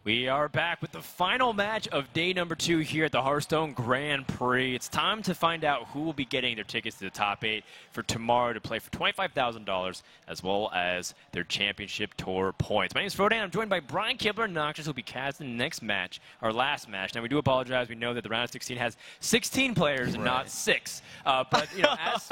We are back with the final match of day number 2 here at the Hearthstone Grand Prix. It's time to find out who will be getting their tickets to the top 8 for tomorrow to play for $25,000 as well as their championship tour points. My name is Frodan. I'm joined by Brian Kibler and Noxious, who will be casting the next match, our last match. Now, we do apologize. We know that the round of 16 has 16 players and not 6. But, you know, as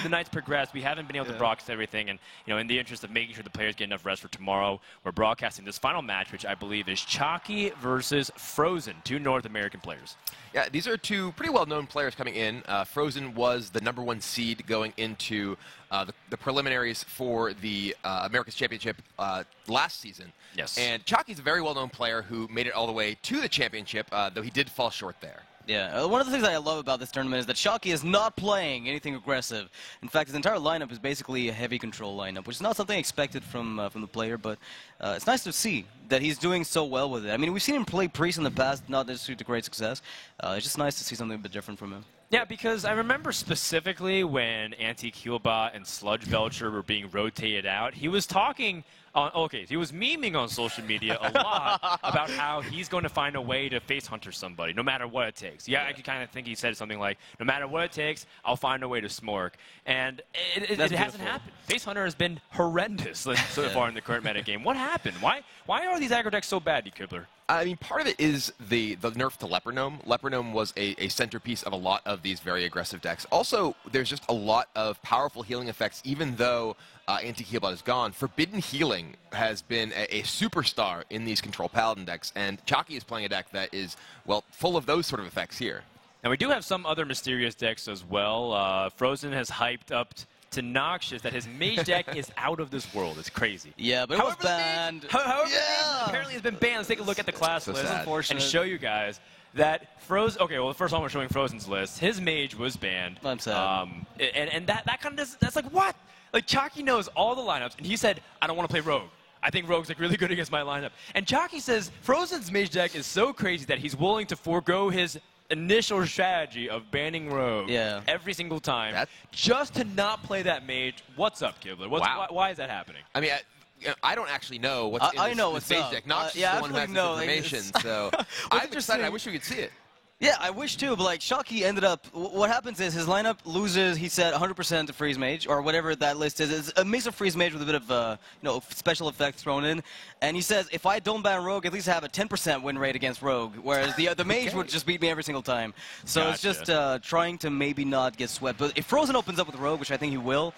the nights progress, we haven't been able to broadcast everything. And, you know, in the interest of making sure the players get enough rest for tomorrow, we're broadcasting this final match, which I believe is Chalky versus Frozen, 2 North American players. Yeah, these are 2 pretty well-known players coming in. Frozen was the #1 seed going into the preliminaries for the America's Championship last season. Yes. And Chalky's a very well-known player who made it all the way to the championship, though he did fall short there. Yeah, one of the things that I love about this tournament is that Chalky is not playing anything aggressive. In fact, his entire lineup is basically a heavy control lineup, which is not something expected from the player, but it's nice to see that he's doing so well with it. I mean, we've seen him play Priest in the past, not necessarily to great success. It's just nice to see something a bit different from him. Yeah, because I remember specifically when Anti-Keelbot and Sludge Belcher were being rotated out, he was talking he was memeing on social media a lot about how he's going to find a way to face hunter somebody, no matter what it takes. Yeah, I could kind of think he said something like, no matter what it takes, I'll find a way to smork. And it hasn't happened. Face hunter has been horrendous so far in the current meta game. What happened? Why are these aggro decks so bad, Kibler? I mean, part of it is the nerf to Leper Gnome. Leper Gnome was a centerpiece of a lot of these very aggressive decks. Also, there's just a lot of powerful healing effects, even though Anti-Keelbot is gone. Forbidden Healing has been a superstar in these Control Paladin decks, and Chalky is playing a deck that is, well, full of those sort of effects here. Now, we do have some other mysterious decks as well. Frozen has hyped up to Noxious that his mage deck is out of this world. It's crazy. Yeah, but it was banned. However, apparently it's been banned. Let's take a look at the class list and show you guys that Frozen. Okay, well, first of all, we're showing Frozen's list. His mage was banned. I'm sad. And that kind of that's like what? Like Chalky knows all the lineups, and he said, "I don't want to play Rogue. I think Rogue's like really good against my lineup." And Chalky says Frozen's mage deck is so crazy that he's willing to forego his initial strategy of banning Rogue every single time just to not play that mage. What's up, Kibler? Why is that happening? I mean, I don't actually know what's in this mage deck. Noxious is the one who has this information, so I'm excited. I wish we could see it. Yeah, I wish too, but like Chalky ended up, what happens is his lineup loses, he said 100% to Freeze Mage, or whatever that list is. It's a mix of Freeze Mage with a bit of special effects thrown in. And he says, if I don't ban Rogue, at least I have a 10% win rate against Rogue, whereas the Mage would just beat me every single time. So it's just trying to maybe not get swept. But if Frozen opens up with Rogue, which I think he will,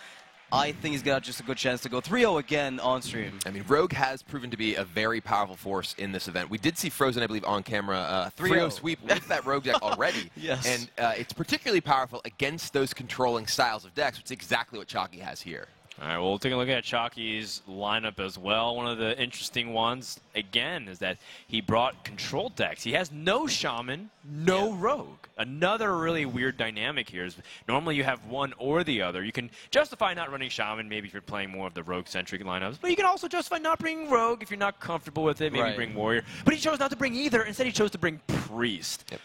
I think he's got just a good chance to go 3-0 again on stream. I mean, Rogue has proven to be a very powerful force in this event. We did see Frozen, I believe, on camera, 3-0 sweep with that Rogue deck already. Yes. And it's particularly powerful against those controlling styles of decks, which is exactly what Chalky has here. All right, well, we'll take a look at Chalky's lineup as well. One of the interesting ones, again, is that he brought control decks. He has no Shaman, no Rogue. Another really weird dynamic here is normally you have one or the other. You can justify not running Shaman, maybe if you're playing more of the Rogue-centric lineups. But you can also justify not bringing Rogue if you're not comfortable with it. Maybe bring Warrior. But he chose not to bring either. Instead, he chose to bring Priest. Yep.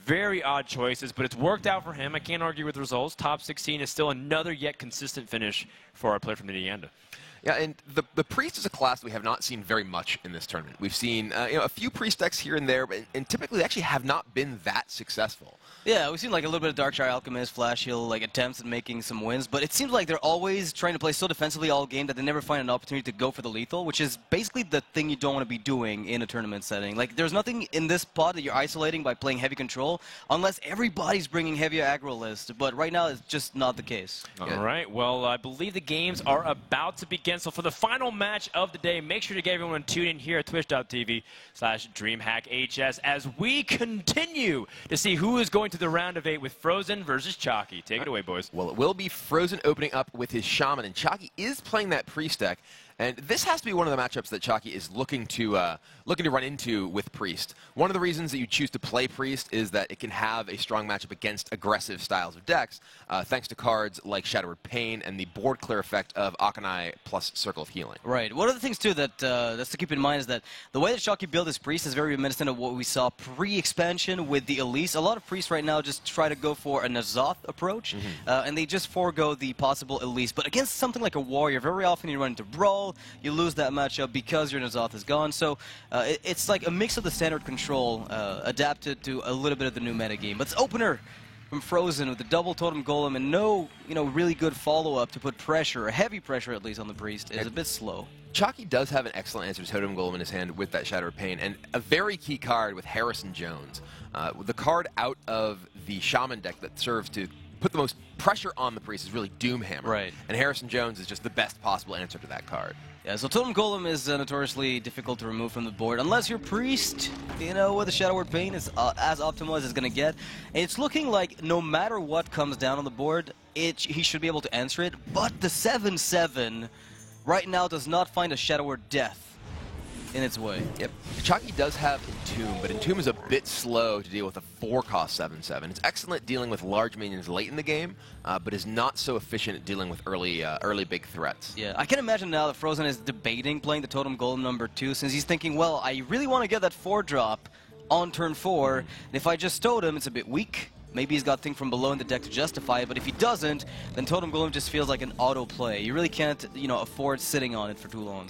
Very odd choices, but it's worked out for him. I can't argue with the results. Top 16 is still another yet consistent finish for our player from Indiana. Yeah, and the Priest is a class that we have not seen very much in this tournament. We've seen a few Priest decks here and there, and typically they actually have not been that successful. Yeah, we've seen like a little bit of Darkshire Alchemist, Flash Heal, like attempts at making some wins, but it seems like they're always trying to play so defensively all game that they never find an opportunity to go for the lethal, which is basically the thing you don't want to be doing in a tournament setting. Like, there's nothing in this pod that you're isolating by playing heavy control, unless everybody's bringing heavier aggro list, but right now it's just not the case. All right, well, I believe the games are about to begin, so for the final match of the day, make sure to get everyone tuned in here at twitch.tv/DreamhackHS as we continue to see who is going to the round of 8 with Frozen versus Chalky. Take it away, boys. Well, it will be Frozen opening up with his Shaman, and Chalky is playing that Priest deck. And this has to be one of the matchups that Chalky is looking to run into with Priest. One of the reasons that you choose to play Priest is that it can have a strong matchup against aggressive styles of decks, thanks to cards like Shadowward Pain and the board clear effect of Akanai plus Circle of Healing. Right. One of the things, too, that's to keep in mind is that the way that Chalky built his Priest is very reminiscent of what we saw pre-expansion with the Elise. A lot of Priests right now just try to go for a N'Zoth approach, and they just forego the possible Elise. But against something like a Warrior, very often you run into Brawl, control, you lose that matchup because your N'Zoth is gone. So it's like a mix of the standard control adapted to a little bit of the new metagame. But it's opener from Frozen with the double Totem Golem and no, really good follow-up to put pressure, or heavy pressure at least, on the Priest is a bit slow. Chalky does have an excellent answer to Totem Golem in his hand with that Shadow of Pain, and a very key card with Harrison Jones. The card out of the Shaman deck that serves to put the most pressure on the Priest is really Doomhammer. Right. And Harrison Jones is just the best possible answer to that card. Yeah, so Totem Golem is notoriously difficult to remove from the board, unless your Priest, with the Shadow Word Pain is as optimal as it's going to get. And it's looking like no matter what comes down on the board, he should be able to answer it, but the 7/7 right now does not find a Shadow Word Death in its way. Yep. Chalky does have Entomb, but Entomb is a bit slow to deal with a 4-cost 7/7. It's excellent dealing with large minions late in the game, but is not so efficient at dealing with early big threats. Yeah, I can imagine now that Frozen is debating playing the Totem Golem number 2, since he's thinking, well, I really want to get that 4-drop on turn 4, and if I just Totem, it's a bit weak. Maybe he's got Think from Below in the deck to justify it, but if he doesn't, then Totem Golem just feels like an auto play. You really can't, afford sitting on it for too long.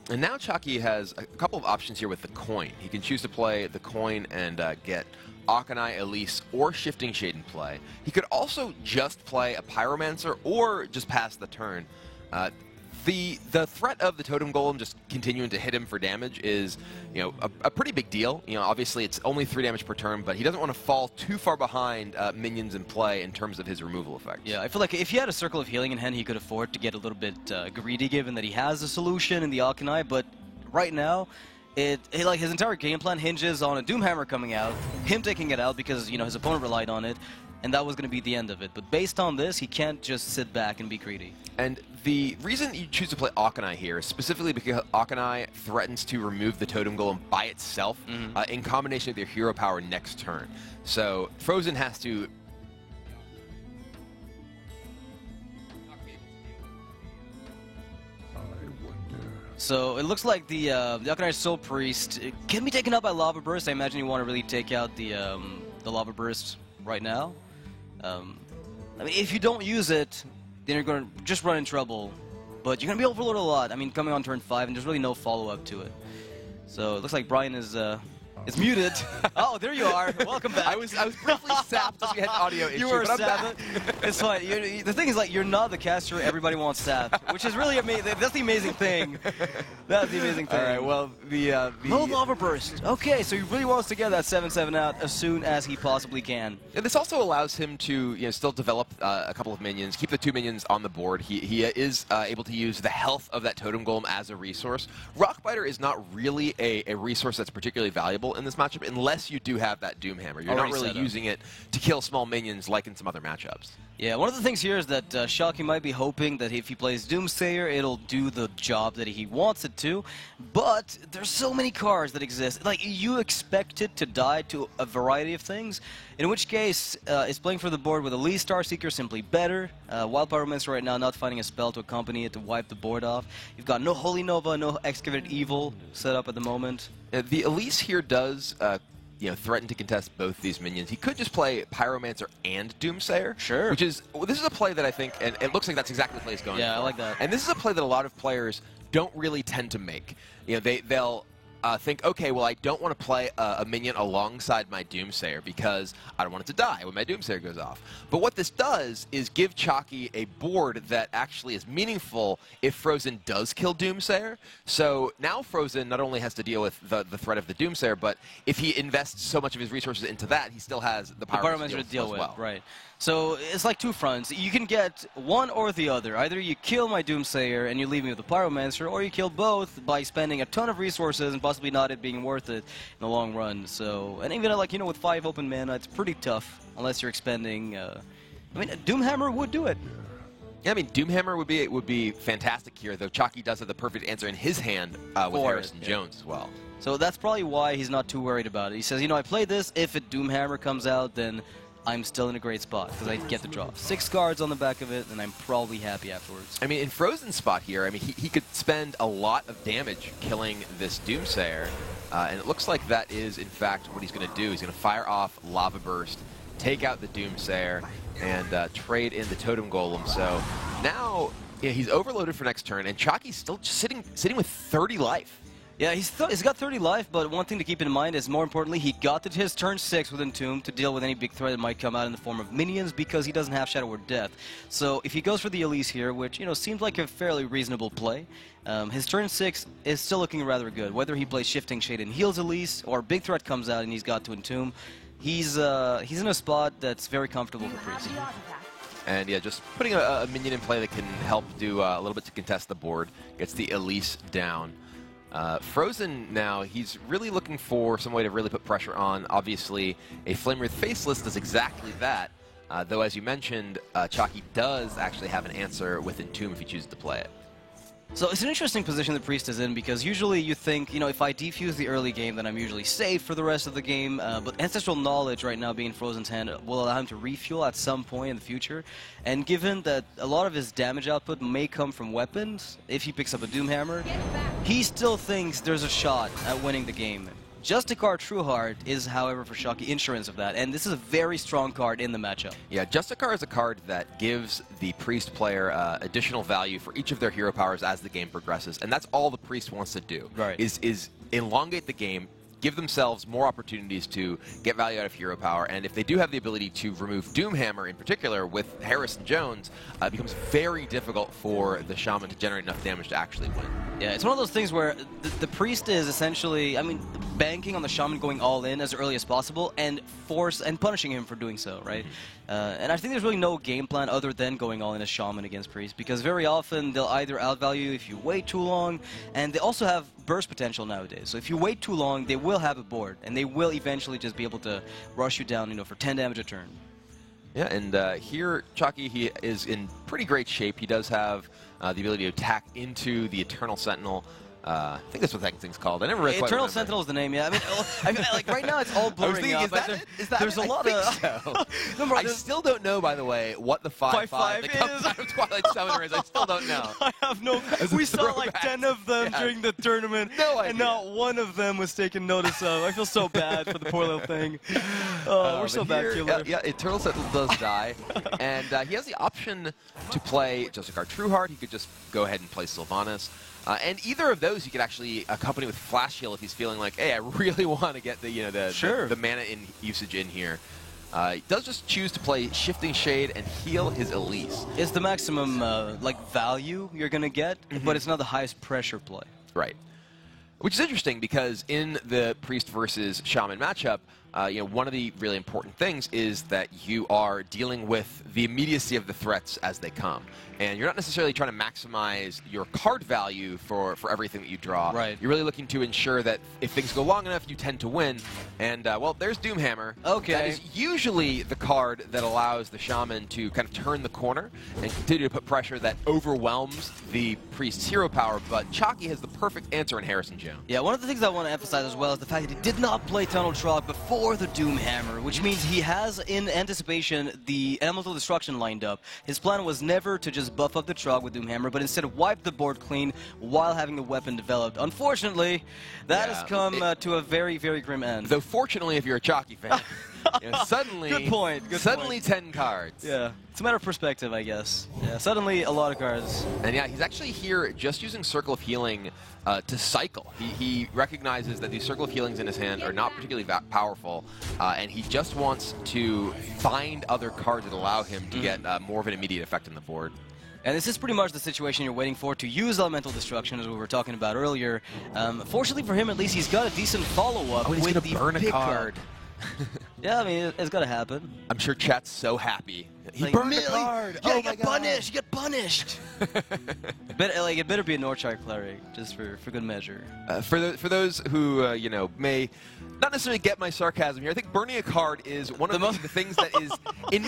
And now Chalky has a couple of options here with the coin. He can choose to play the coin and get Akanai, Elise, or Shifting Shade in play. He could also just play a Pyromancer or just pass the turn. The threat of the Totem Golem just continuing to hit him for damage is, a pretty big deal. Obviously it's only 3 damage per turn, but he doesn't want to fall too far behind minions in play in terms of his removal effects. Yeah, I feel like if he had a Circle of Healing in hand, he could afford to get a little bit greedy, given that he has a solution in the Akanai. But right now, his entire game plan hinges on a Doomhammer coming out, him taking it out because his opponent relied on it, and that was going to be the end of it. But based on this, he can't just sit back and be greedy. And the reason you choose to play Akanai here is specifically because Akanai threatens to remove the Totem Golem by itself in combination with your hero power next turn. So Frozen has to... So it looks like the Akanai Soul Priest can be taken out by Lava Burst. I imagine you want to really take out the Lava Burst right now. I mean, if you don't use it, then you're going to just run in trouble. But you're going to be overloaded a lot. I mean, coming on turn 5, and there's really no follow-up to it. So it looks like Brian is muted. Oh, there you are. Welcome back. I was briefly sapped because we had audio issues. You were but I'm sapped. It's fine. The thing is, you're not the caster everybody wants sapped, which is really amazing. That's the amazing thing. That's the amazing thing. All right, well, No Lava Burst. Okay, so he really wants to get that 7/7 out as soon as he possibly can. And this also allows him to still develop a couple of minions, keep the 2 minions on the board. He is able to use the health of that Totem Golem as a resource. Rockbiter is not really a resource that's particularly valuable in this matchup unless you do have that Doomhammer. You're not really using it to kill small minions like in some other matchups. Yeah, one of the things here is that Chalky might be hoping that if he plays Doomsayer, it'll do the job that he wants it to, but there's so many cards that exist. You expect it to die to a variety of things, in which case, is playing for the board with Elise Starseeker simply better. Wild Pyromancer right now not finding a spell to accompany it to wipe the board off. You've got no Holy Nova, no Excavated Evil set up at the moment. The Elise here does threaten to contest both these minions. He could just play Pyromancer and Doomsayer. Sure. This is a play that I think, and it looks like that's exactly the play he's going for. Yeah, I like that. And this is a play that a lot of players don't really tend to make. They'll think, okay, well, I don't want to play a minion alongside my Doomsayer because I don't want it to die when my Doomsayer goes off. But what this does is give Chalky a board that actually is meaningful if Frozen does kill Doomsayer. So now Frozen not only has to deal with the threat of the Doomsayer, but if he invests so much of his resources into that, he still has the Pyromancer to deal with. Well. Right. So it's like 2 fronts. You can get one or the other. Either you kill my Doomsayer and you leave me with the Pyromancer, or you kill both by spending a ton of resources and possibly not it being worth it in the long run. So, and even with 5 open mana, it's pretty tough unless you're expending. I mean, Doomhammer would do it. Yeah, I mean, Doomhammer would be fantastic here, though Chalky does have the perfect answer in his hand with Harrison Jones as well. So that's probably why he's not too worried about it. He says, I play this. If a Doomhammer comes out, then I'm still in a great spot because I get the draw. 6 cards on the back of it, and I'm probably happy afterwards. I mean, in Frozen's spot here, I mean, he could spend a lot of damage killing this Doomsayer, and it looks like that is, in fact, what he's going to do. He's going to fire off Lava Burst, take out the Doomsayer, and trade in the Totem Golem. So now Yeah, he's overloaded for next turn, and Chalky's still just sitting with 30 life. Yeah, he's got 30 life, but one thing to keep in mind is, more importantly, he got to his turn 6 with Entomb to deal with any big threat that might come out in the form of minions, because he doesn't have Shadow or Death. So if he goes for the Elise here, which, you know, seems like a fairly reasonable play, his turn 6 is still looking rather good. Whether he plays Shifting Shade and heals Elise, or big threat comes out and he's got to Entomb, he's in a spot that's very comfortable for Priest. And yeah, just putting a minion in play that can help do a little bit to contest the board, gets the Elise down. Frozen now, he's really looking for some way to really put pressure on. Obviously, a Flame Wraith Faceless does exactly that, though as you mentioned, Chalky does actually have an answer with Entomb if he chooses to play it. So it's an interesting position the Priest is in, because usually you think, you know, if I defuse the early game, then I'm usually safe for the rest of the game. But Ancestral Knowledge right now being Frozen's hand will allow him to refuel at some point in the future. And given that a lot of his damage output may come from weapons, if he picks up a Doomhammer, he still thinks there's a shot at winning the game. Justicar Trueheart is, however, for Chalky, insurance of that, and this is a very strong card in the matchup. Yeah, Justicar is a card that gives the Priest player additional value for each of their hero powers as the game progresses, and that's all the Priest wants to do, right. is elongate the game, give themselves more opportunities to get value out of hero power, and if they do have the ability to remove Doomhammer in particular with Harrison Jones, it becomes very difficult for the Shaman to generate enough damage to actually win. Yeah, it's one of those things where the Priest is essentially, I mean, banking on the Shaman going all in as early as possible and punishing him for doing so, right? And I think there's really no game plan other than going all in as Shaman against Priest, because very often they'll either outvalue you if you wait too long, and they also have burst potential nowadays. So if you wait too long, they will have a board, and they will eventually just be able to rush you down, you know, for 10 damage a turn. Yeah, and here Chalky, he is in pretty great shape. He does have the ability to attack into the Eternal Sentinel. I think that's what that thing's called. I never really quite Eternal remember. Sentinel is the name, yeah. I mean, like right now it's all blurring I was up. thinking, is that there's it? a lot of. So. I still don't know, by the way, what the 5/5 that comes is. out of Twilight Summoner is. I still don't know. I have no. We saw like 10 of them during the tournament, No and idea. not one of them was taken notice of. I feel so bad for the poor little thing. We're so bad, killer. Yeah, Eternal Sentinel does die, and he has the option to play Justicar Trueheart. He could just go ahead and play Sylvanas. And either of those he could actually accompany with Flash Heal if he's feeling like, hey, I really want to get the mana usage in here. He does just choose to play Shifting Shade and heal his Elise. It's the maximum like value you're gonna get, but it's not the highest pressure play. Right. Which is interesting because in the Priest versus Shaman matchup, one of the really important things is that you are dealing with the immediacy of the threats as they come. And you're not necessarily trying to maximize your card value for everything that you draw. Right. You're really looking to ensure that if things go long enough, you tend to win. And, well, there's Doomhammer. Okay. That is usually the card that allows the Shaman to kind of turn the corner and continue to put pressure that overwhelms the Priest's hero power. But Chalky has the perfect answer in Harrison Jones. Yeah, one of the things I want to emphasize as well is the fact that he did not play Tunnel Trog before the Doomhammer, which means he has, in anticipation, the Elemental Destruction lined up. His plan was never to just buff up the Trog with Doomhammer, but instead wipe the board clean while having the weapon developed. Unfortunately, that has come to a very, very grim end. Though fortunately, if you're a Chalky fan, suddenly, Good point. Suddenly 10 cards. Yeah, it's a matter of perspective, I guess. Yeah, suddenly a lot of cards. And yeah, he's actually here just using Circle of Healing to cycle. He recognizes that these Circle of Healings in his hand are not particularly powerful, and he just wants to find other cards that allow him to get more of an immediate effect on the board. And this is pretty much the situation you're waiting for, to use Elemental Destruction, as we were talking about earlier. Fortunately for him, at least, he's got a decent follow-up he's with gonna the burn a pickup. card. Yeah, I mean, it's got to happen. I'm sure chat's so happy. He Like, burned a really? card! Yeah, Oh you my get God. punished! You get punished! It better be a Northshire Cleric, just for good measure. For those who may not necessarily get my sarcasm here, I think burning a card is one of the things that is in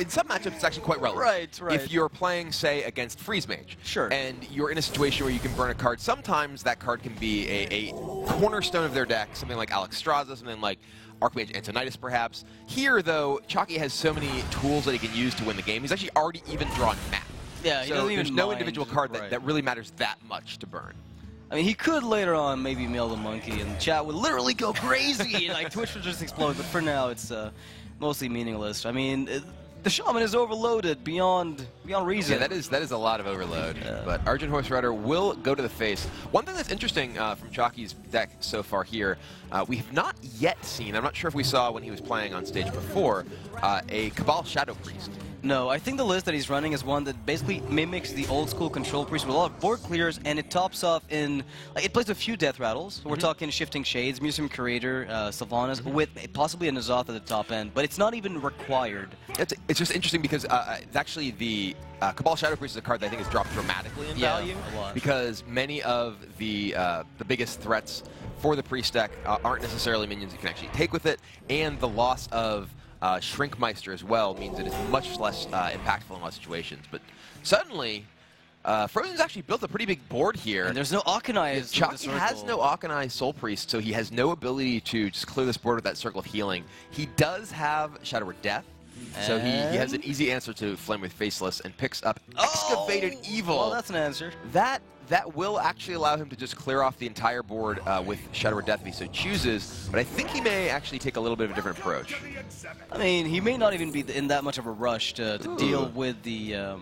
some matchups it's actually quite relevant. Right. If you're playing, say, against Freeze Mage, Sure. and you're in a situation where you can burn a card, sometimes that card can be a cornerstone of their deck, something like Alexstrasza, something like Archmage Antonidas, perhaps. Here, though, Chalky has so many tools that he can use to win the game. He's actually already even drawn map. Yeah, he so doesn't even there's no mind. individual card Right. that really matters that much to burn. I mean, he could later on maybe mail the monkey, and chat would literally go crazy, and like Twitch would just explode. But for now, it's mostly meaningless. I mean, the Shaman is overloaded beyond reason. Yeah, that is a lot of overload. But Argent Horse Rider will go to the face. One thing that's interesting from Chalky's deck so far here, we have not yet seen, I'm not sure if we saw when he was playing on stage before, a Cabal Shadow Priest. No, I think the list that he's running is one that basically mimics the old school Control Priest with a lot of board clears, and it tops off in, like, it plays a few Death Rattles. We're talking Shifting Shades, Museum Curator, Sylvanas, with possibly a N'Zoth at the top end, but it's not even required. It's just interesting because it's actually the Cabal Shadow Priest is a card that I think has dropped dramatically in value a lot. because many of the biggest threats for the Priest deck aren't necessarily minions you can actually take with it, and the loss of Shrinkmeister as well means that it's much less impactful in a lot of situations. But suddenly, Frozen's actually built a pretty big board here. And there's no Akanai. Chalky has no Akanai Soul Priest, so he has no ability to just clear this board with that Circle of Healing. He does have Shadow Word Death, so he has an easy answer to Flame with Faceless and picks up Excavated Evil. Well, that's an answer. That will actually allow him to just clear off the entire board with Shadow Word Death if he so chooses, but I think he may actually take a little bit of a different approach. I mean, he may not even be in that much of a rush to deal with the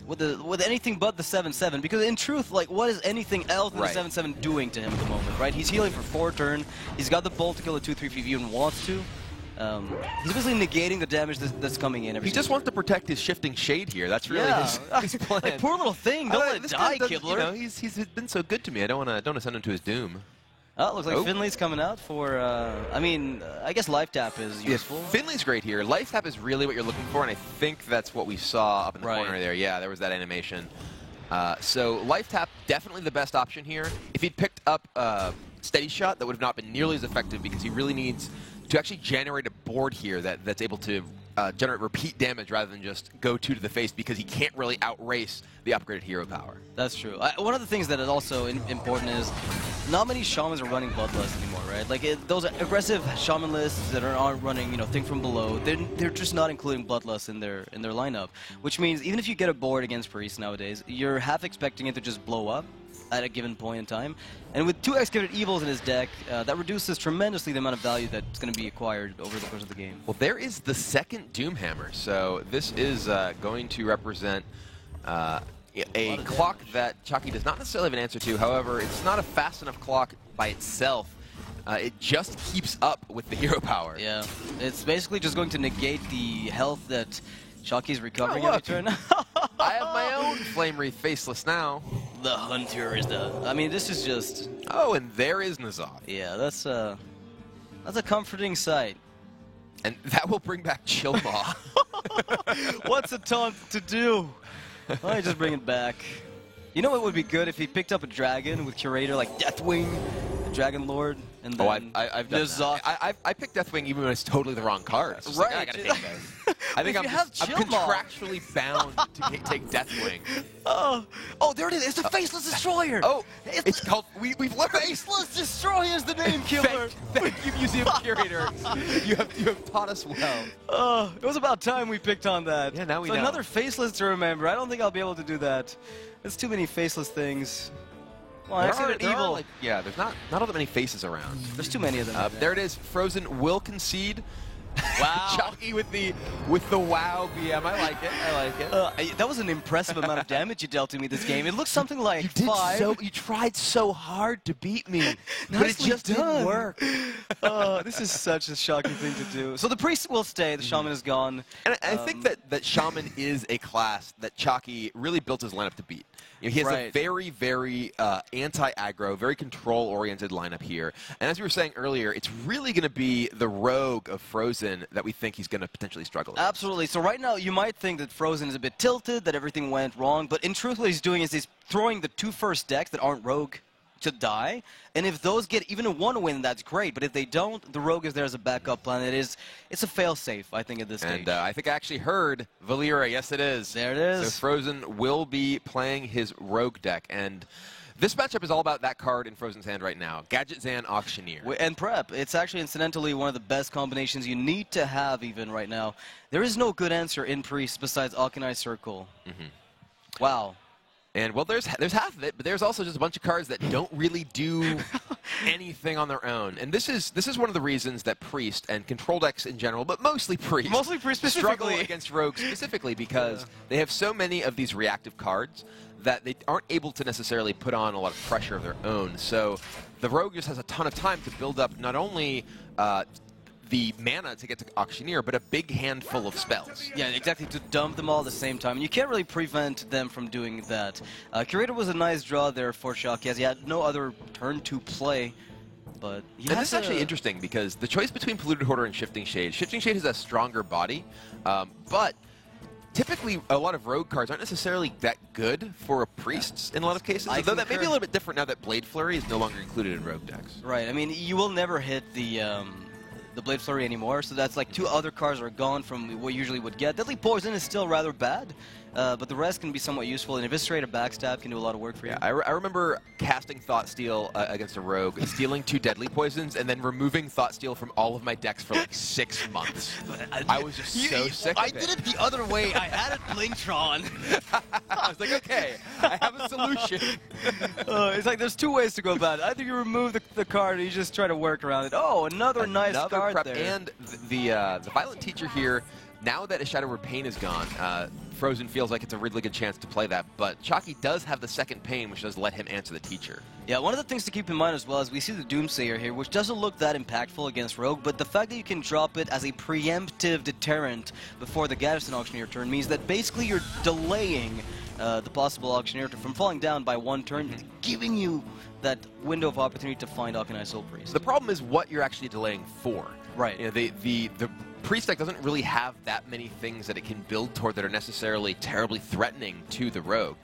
with anything but the 7/7, because in truth, like, what is anything else than the 7/7 doing to him at the moment, right? He's healing for 4 turn. He's got the bolt to kill a 2/3 PV and wants to. He's basically negating the damage that's coming in. He just wants to protect his Shifting Shade here. That's really his plan. Like, poor little thing. Don't let it die, Kibler. You know, he's been so good to me. I don't want to send him to his doom. Oh, it looks like Finley's coming out for, I mean, I guess Life Tap is useful. Yeah, Finley's great here. Life Tap is really what you're looking for, and I think that's what we saw up in the corner there. Yeah, there was that animation. So Life Tap, definitely the best option here. If he'd picked up Steady Shot, that would have not been nearly as effective because he really needs to actually generate a board here that's able to generate repeat damage rather than just go to the face, because he can't really outrace the upgraded hero power. That's true. One of the things that is also important is not many shamans are running Bloodlust anymore, right? Like, those aggressive shaman lists that aren't running, you know, Think from Below, they're just not including Bloodlust in their lineup, which means even if you get a board against Priest nowadays, you're half expecting it to just blow up at a given point in time. And with 2 Excavated Evils in his deck, that reduces tremendously the amount of value that's going to be acquired over the course of the game. Well, there is the second Doomhammer, so this is going to represent a clock that Chalky does not necessarily have an answer to. However, it's not a fast enough clock by itself. It just keeps up with the hero power. Yeah, it's basically just going to negate the health that Chalky's recovering every turn. I have my own Flame Wreath Faceless now. The Hunter is the... I mean, this is just... Oh, and there is N'Zoth. Yeah, that's a comforting sight. And that will bring back Chillmaw. What's a taunt to do? Why just bring it back? You know what would be good if he picked up a dragon with Curator like Deathwing, the Dragon Lord, and then I've done that. I picked Deathwing even when it's totally the wrong card. It's right. Like, I gotta take this. I think I'm contractually bound to take Deathwing. Oh, there it is. It's the Faceless Destroyer. Oh, it's called. We've learned. Faceless Destroyer is the name, Kibler. Thank you, Museum Curator. You have taught us well. It was about time we picked on that. Yeah, now we know. Another Faceless to remember. I don't think I'll be able to do that. There's too many Faceless things. Well, Evil. Yeah, there's not all that many faces around. There's too many of them. There it is. Frozen will concede. Wow. Chalky with the WoW BM. I like it. I like it. That was an impressive amount of damage you dealt to me this game. It looks something like you 5. You tried so hard to beat me, but it just didn't work. This is such a shocking thing to do. So the Priest will stay. The Shaman is gone. And I think that Shaman is a class that Chalky really built his lineup to beat. You know, he has a very, very anti-aggro, very control-oriented lineup here. And as we were saying earlier, it's really going to be the rogue of Frozen that we think he's going to potentially struggle with. Absolutely. So right now, you might think that Frozen is a bit tilted, that everything went wrong. But in truth, what he's doing is he's throwing the 2 first decks that aren't rogue to die. And if those get even a 1 win, that's great. But if they don't, the rogue is there as a backup plan. It's a fail-safe, I think, at this stage. And I think I actually heard Valeera. Yes, it is. There it is. So Frozen will be playing his rogue deck. And this matchup is all about that card in Frozen's hand right now, Gadget Zan Auctioneer. And Prep. It's actually, incidentally, one of the best combinations you need to have even right now. There is no good answer in Priest besides Akanai Circle. Wow. And, well, there's half of it, but there's also just a bunch of cards that don't really do anything on their own. And this is one of the reasons that Priest and Control decks in general, but mostly Priest, struggle against Rogue specifically because they have so many of these reactive cards that they aren't able to necessarily put on a lot of pressure of their own. So the Rogue just has a ton of time to build up not only the mana to get to Auctioneer, but a big handful of spells. Yeah, exactly, to dump them all at the same time. And you can't really prevent them from doing that. Curator was a nice draw there for Shocky, as he had no other turn to play. But and this is actually interesting because the choice between Polluted Hoarder and Shifting Shade has a stronger body, but typically a lot of Rogue cards aren't necessarily that good for priests in a lot of cases. Though that may be a little bit different now that Blade Flurry is no longer included in Rogue decks. Right, I mean, you will never hit the Blade Flurry anymore, so that's like 2 other cards are gone from what you usually would get. Deadly Poison is still rather bad, but the rest can be somewhat useful, and Eviscerate a Backstab can do a lot of work for you. Yeah, I remember casting Thought Steal against a Rogue, stealing 2 Deadly Poisons, and then removing Thought Steal from all of my decks for like 6 months. I was just so sick of it. I did it the other way. I added Blingtron. I was like, okay, I have a solution. It's like there's 2 ways to go about it. Either you remove the card or you just try to work around it. Oh, another nice card prep. there. And the Violent Teacher here, now that a Shadow Word Pain is gone, Frozen feels like it's a really good chance to play that. But Chalky does have the second Pain, which does let him answer the Teacher. Yeah, one of the things to keep in mind as well is we see the Doomsayer here, which doesn't look that impactful against Rogue, but the fact that you can drop it as a preemptive deterrent before the Garrison Auctioneer turn means that basically you're delaying the possible Auctioneer from falling down by 1 turn, giving you that window of opportunity to find Arcanine Soul Priest. The problem is what you're actually delaying for. Right. You know, the Priest deck doesn't really have that many things that it can build toward that are necessarily terribly threatening to the Rogue.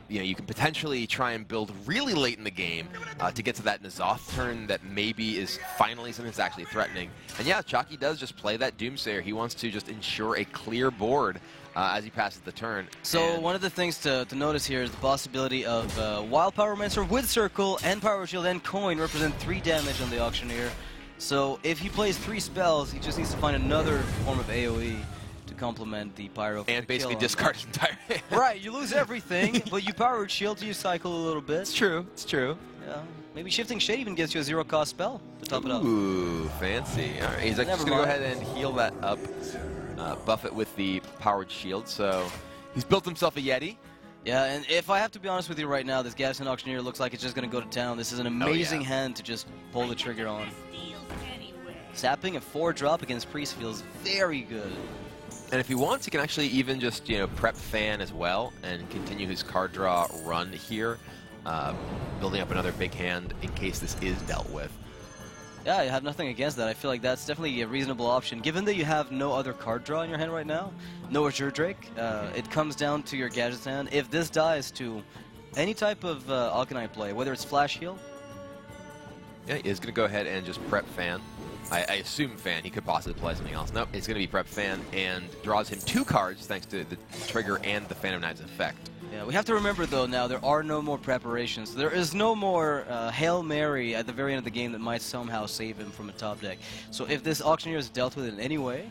You know, you can potentially try and build really late in the game to get to that N'Zoth turn that maybe is finally something that's actually threatening. And yeah, Chalky does just play that Doomsayer. He wants to just ensure a clear board as he passes the turn. So one of the things to notice here is the possibility of Wild Pyromancer with Circle and Power Shield and Coin represent 3 damage on the Auctioneer. So if he plays 3 spells, he just needs to find another form of AoE to complement the Pyro. And basically discard his entire hand. Right, you lose everything, but you Power Shield, you cycle a little bit. It's true, it's true. Yeah, maybe Shifting Shade even gets you a 0-cost spell to top it up. Ooh, fancy. All right, he's just going to go ahead and heal that up, buff it with the Powered Shield. So he's built himself a Yeti. Yeah, and if I have to be honest with you right now, this Garrison Auctioneer looks like it's just going to go to town. This is an amazing hand to just pull the trigger on. Sapping a 4-drop against Priest feels very good. And if he wants, he can actually even just, you know, prep Fan as well and continue his card draw run here, building up another big hand in case this is dealt with. Yeah, I have nothing against that. I feel like that's definitely a reasonable option. Given that you have no other card draw in your hand right now, no Azure Drake, it comes down to your Gadget's hand. If this dies to any type of Arcanine play, whether it's Flash Heal. Yeah, he is going to go ahead and just prep Fan. I assume Fan. He could possibly play something else. Nope, it's going to be prep Fan and draws him 2 cards thanks to the trigger and the Phantom Knives effect. Yeah, we have to remember, though, now there are no more preparations. There is no more Hail Mary at the very end of the game that might somehow save him from a top deck. So if this Auctioneer is dealt with in any way,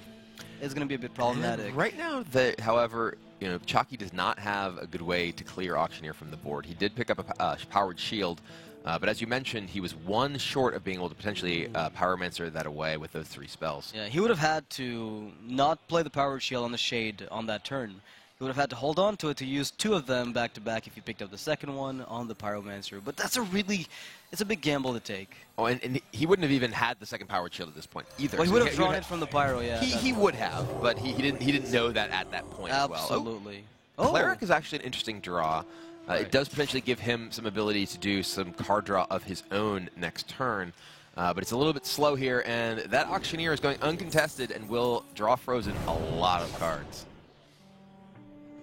it's going to be a bit problematic. And right now, however, you know, Chalky does not have a good way to clear Auctioneer from the board. He did pick up a Powered Shield, but as you mentioned, he was 1 short of being able to potentially Pyromancer that away with those 3 spells. Yeah, he would have had to not play the Powered Shield on the Shade on that turn. He would have had to hold on to it to use 2 of them back-to-back if he picked up the second one on the Pyromancer. But that's it's a big gamble to take. Oh, and he wouldn't have even had the second Powered Shield at this point either. Well, he would have drawn it from the Pyro, yeah. He would have, but he didn't know that at that point as well. Absolutely. Cleric is actually an interesting draw. Right. It does potentially give him some ability to do some card draw of his own next turn. But it's a little bit slow here, and that Auctioneer is going uncontested and will draw Frozen a lot of cards.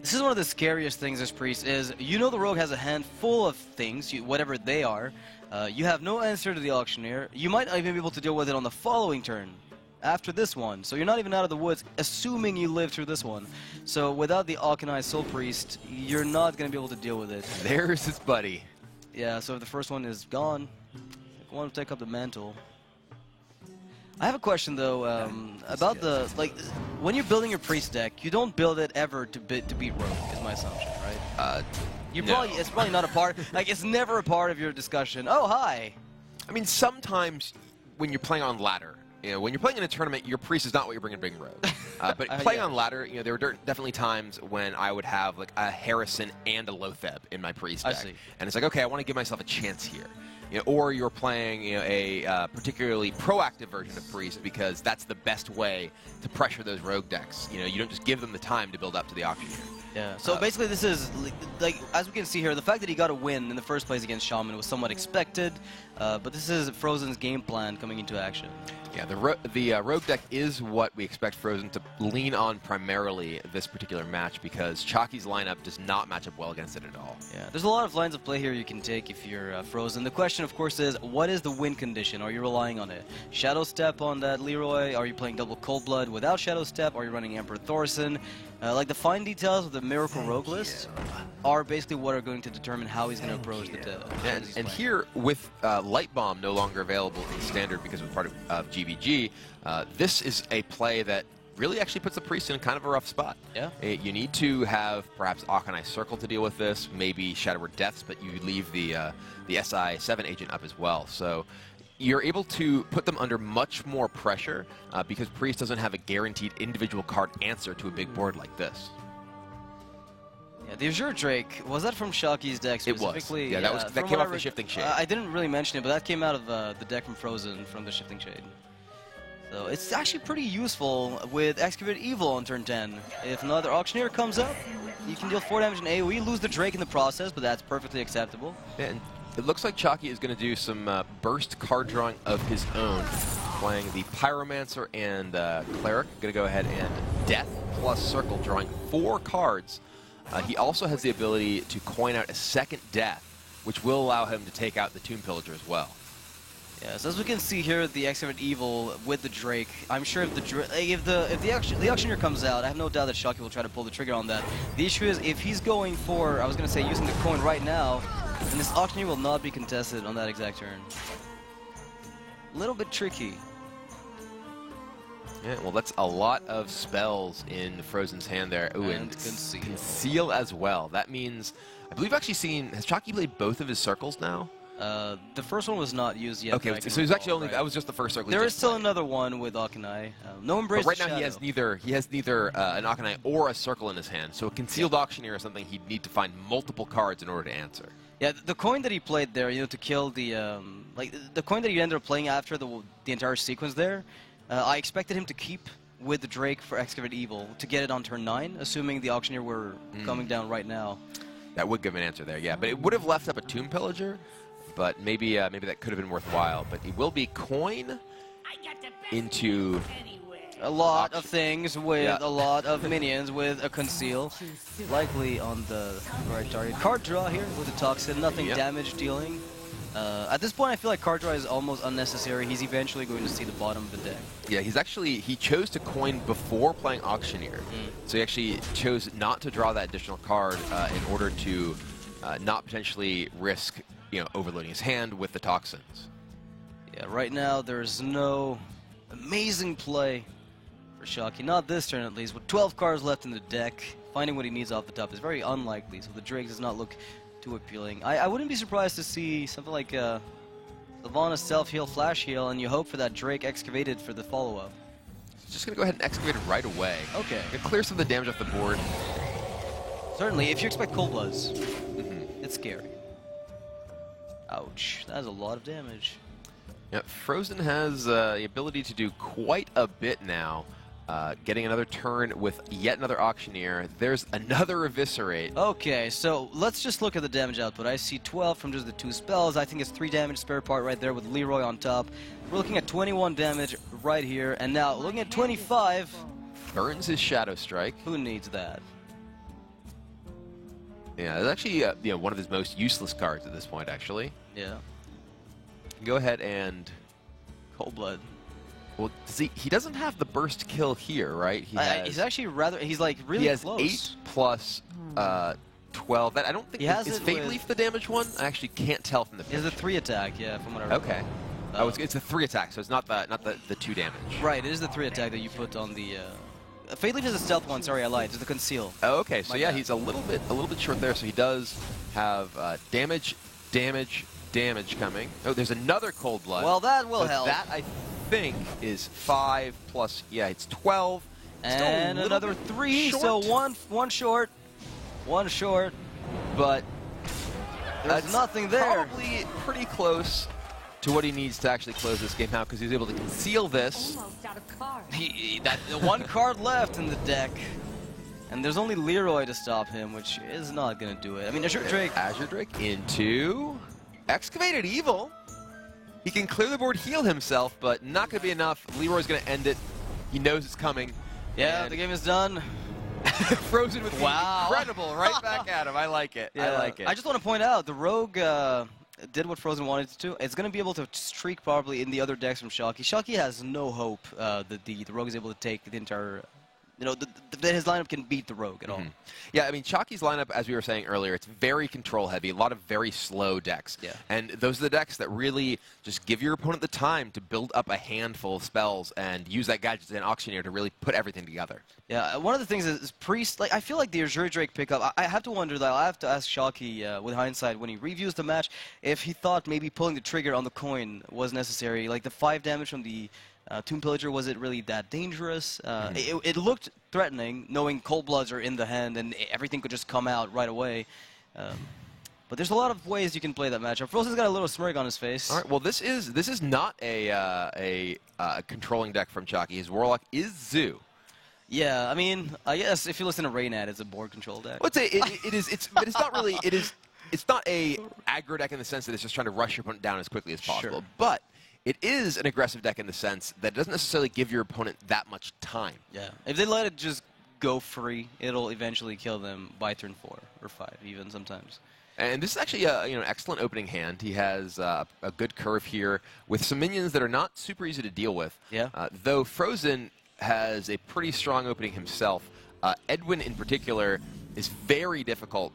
This is one of the scariest things as Priest is, you know the Rogue has a hand full of things, whatever they are. You have no answer to the Auctioneer. You might not even be able to deal with it on the following turn, after this one. So you're not even out of the woods, assuming you live through this one. So without the Arcanine Soul Priest, you're not going to be able to deal with it. There's his buddy. Yeah, so if the first one is gone, I want to take up the mantle. I have a question though about the when you're building your Priest deck, you don't build it ever to beat Rogue, is my assumption, right? No. It's probably not a part. Like it's never a part of your discussion. Oh hi. I mean, sometimes when you're playing on ladder, when you're playing in a tournament, your priest is not what you're bringing Big Rogue. But playing on ladder, there were definitely times when I would have like a Harrison and a Lotheb in my priest deck. I see. And it's like, okay, I want to give myself a chance here. Or you're playing a particularly proactive version of priest because that's the best way to pressure those rogue decks. You don't just give them the time to build up to the auctioneer. Yeah. So basically, this is like as we can see here, the fact that he got a win in the first place against Shaman was somewhat expected, but this is Frozen's game plan coming into action. Yeah, the rogue deck is what we expect Frozen to lean on primarily this particular match because Chalky's lineup does not match up well against it at all. Yeah, there's a lot of lines of play here you can take if you're Frozen. The question, of course, is what is the win condition? Are you relying on a Shadow Step on that Leroy? Are you playing double Cold Blood without Shadow Step? Are you running Emperor Thorson? Like the fine details of the Miracle Rogue list are basically what are going to determine how he's going to approach the And here, with Light Bomb no longer available in Standard because it was part of GVG, this is a play that really actually puts the Priest in kind of a rough spot. Yeah. You need to have perhaps Akanai Circle to deal with this, maybe Shadow Word Deaths, but you leave the SI-7 agent up as well. So you're able to put them under much more pressure because Priest doesn't have a guaranteed individual card answer to a big board like this. Yeah, the Azure Drake, was that from Shockey's deck specifically? It was. Yeah, that came off the Shifting Shade. I didn't really mention it, but that came out of the deck from Frozen from the Shifting Shade. So it's actually pretty useful with Excavate Evil on turn 10. If another Auctioneer comes up, you can deal 4 damage in AoE, lose the Drake in the process, but that's perfectly acceptable. Yeah, and it looks like Chalky is going to do some burst card drawing of his own, playing the Pyromancer and Cleric. Going to go ahead and Death plus Circle, drawing 4 cards. He also has the ability to coin out a second Death, which will allow him to take out the Tomb Pillager as well. Yeah, so as we can see here, the Excavate Evil with the Drake. I'm sure if the Auctioneer comes out, I have no doubt that Shockey will try to pull the trigger on that. The issue is if he's going for, I was going to say, using the coin right now, then this Auctioneer will not be contested on that exact turn. A little bit tricky. Yeah, well, that's a lot of spells in Frozen's hand there. Ooh, and Conceal as well. That means, I believe I've actually seen, has Chalky played both of his circles now? The first one was not used yet. Okay, so he's actually only, that was just the first circle. There is still another one with Akanai. No Embrace But right the now Shadow. he has neither an Akanai or a circle in his hand. So a Concealed Auctioneer is something he'd need to find multiple cards in order to answer. Yeah, the coin that he played there, to kill the the coin that he ended up playing after the entire sequence there, I expected him to keep with the Drake for Excavate Evil to get it on turn 9, assuming the Auctioneer were coming down right now. That would give an answer there, yeah. But it would have left up a Tomb Pillager, but maybe that could have been worthwhile. But it will be coin into a lot of things with a lot of minions with a Conceal, likely on the right target. Card draw here with the Toxin, nothing damage dealing. At this point, I feel like card draw is almost unnecessary. He's eventually going to see the bottom of the deck. Yeah, he chose to coin before playing Auctioneer. So he actually chose not to draw that additional card in order to not potentially risk, overloading his hand with the Toxins. Yeah, right now there's no amazing play for Shockey. Not this turn, at least. With 12 cards left in the deck, finding what he needs off the top is very unlikely. So the Drake does not look too appealing. I wouldn't be surprised to see something like Sylvanas self-heal, flash heal, and you hope for that Drake excavated for the follow-up. Just going to go ahead and excavate it right away. Okay. It clears some of the damage off the board. Certainly, if you expect Cold Bloods, it's scary. Ouch, that is a lot of damage. Yeah, Frozen has the ability to do quite a bit now. Getting another turn with yet another Auctioneer. There's another Eviscerate. Okay, so let's just look at the damage output. I see 12 from just the 2 spells. I think it's 3 damage spare part right there with Leroy on top. We're looking at 21 damage right here, and now looking at 25. Burns his Shadow Strike. Who needs that? Yeah, it's actually one of his most useless cards at this point, actually. Yeah. Go ahead and Cold Blood. Well, he doesn't have the burst kill here, right? He's actually he's like really close. He has 8 plus 12. That I don't think is Fate Leaf the damage one. I actually can't tell from the picture. It's a 3 attack, yeah, from what I remember. Okay. It's a 3 attack, so it's not the 2 damage. Right, it is the 3 attack that you put on the. Fate Leaf is a stealth one. Sorry, I lied. It's the Conceal. Oh, okay. So yeah, he's a little bit short there. So he does have damage, damage coming. Oh, there's another Cold Blood. Well, that will But help. That, I think, is 5 plus, yeah, it's 12. Still a And little another bit 3, short, so one short. One short. but There's that's nothing there. Probably pretty close to what he needs to actually close this game out because he's able to conceal this. Almost out of cards. The one card left in the deck. And there's only Leroy to stop him, which is not going to do it. I mean, Azure Drake. Azure Drake into Excavated Evil. He can clear the board, heal himself, but not going to be enough. Leroy's going to end it. He knows it's coming. Yeah, And the game is done. Frozen with Wow. incredible right back at him. I like it. I like it. I just want to point out, the Rogue did what Frozen wanted to do. It's going to be able to streak probably in the other decks from Shocky. Shocky has no hope that the Rogue is able to take the entire... You know, that his lineup can beat the Rogue at all. Yeah, I mean, Chalky's lineup, as we were saying earlier, it's very control-heavy, a lot of very slow decks. Yeah. And those are the decks that really just give your opponent the time to build up a handful of spells and use that Gadget and Auctioneer to really put everything together. Yeah, one of the things is Priest. Like, I feel like the Azure Drake pickup. I have to wonder that. I have to ask Shocky with hindsight when he reviews the match if he thought maybe pulling the trigger on the coin was necessary. Like the 5 damage from the Tomb Pillager, was it really that dangerous? It looked threatening, knowing Cold Bloods are in the hand and everything could just come out right away. But there's a lot of ways you can play that matchup. Frozen's got a little smirk on his face. All right, well, this is not a controlling deck from Chalky. His Warlock is Zoo. Yeah, I mean, I guess if you listen to Raynad, it's a board control deck. Well, but it's not really. It's not a aggro deck in the sense that it's just trying to rush your opponent down as quickly as possible. Sure. But it is an aggressive deck in the sense that it doesn't necessarily give your opponent that much time. Yeah, if they let it just go free, it'll eventually kill them by turn 4 or 5, even sometimes. And this is actually an excellent opening hand. He has a good curve here with some minions that are not super easy to deal with. Yeah. Though Frozen has a pretty strong opening himself. Edwin, in particular, is very difficult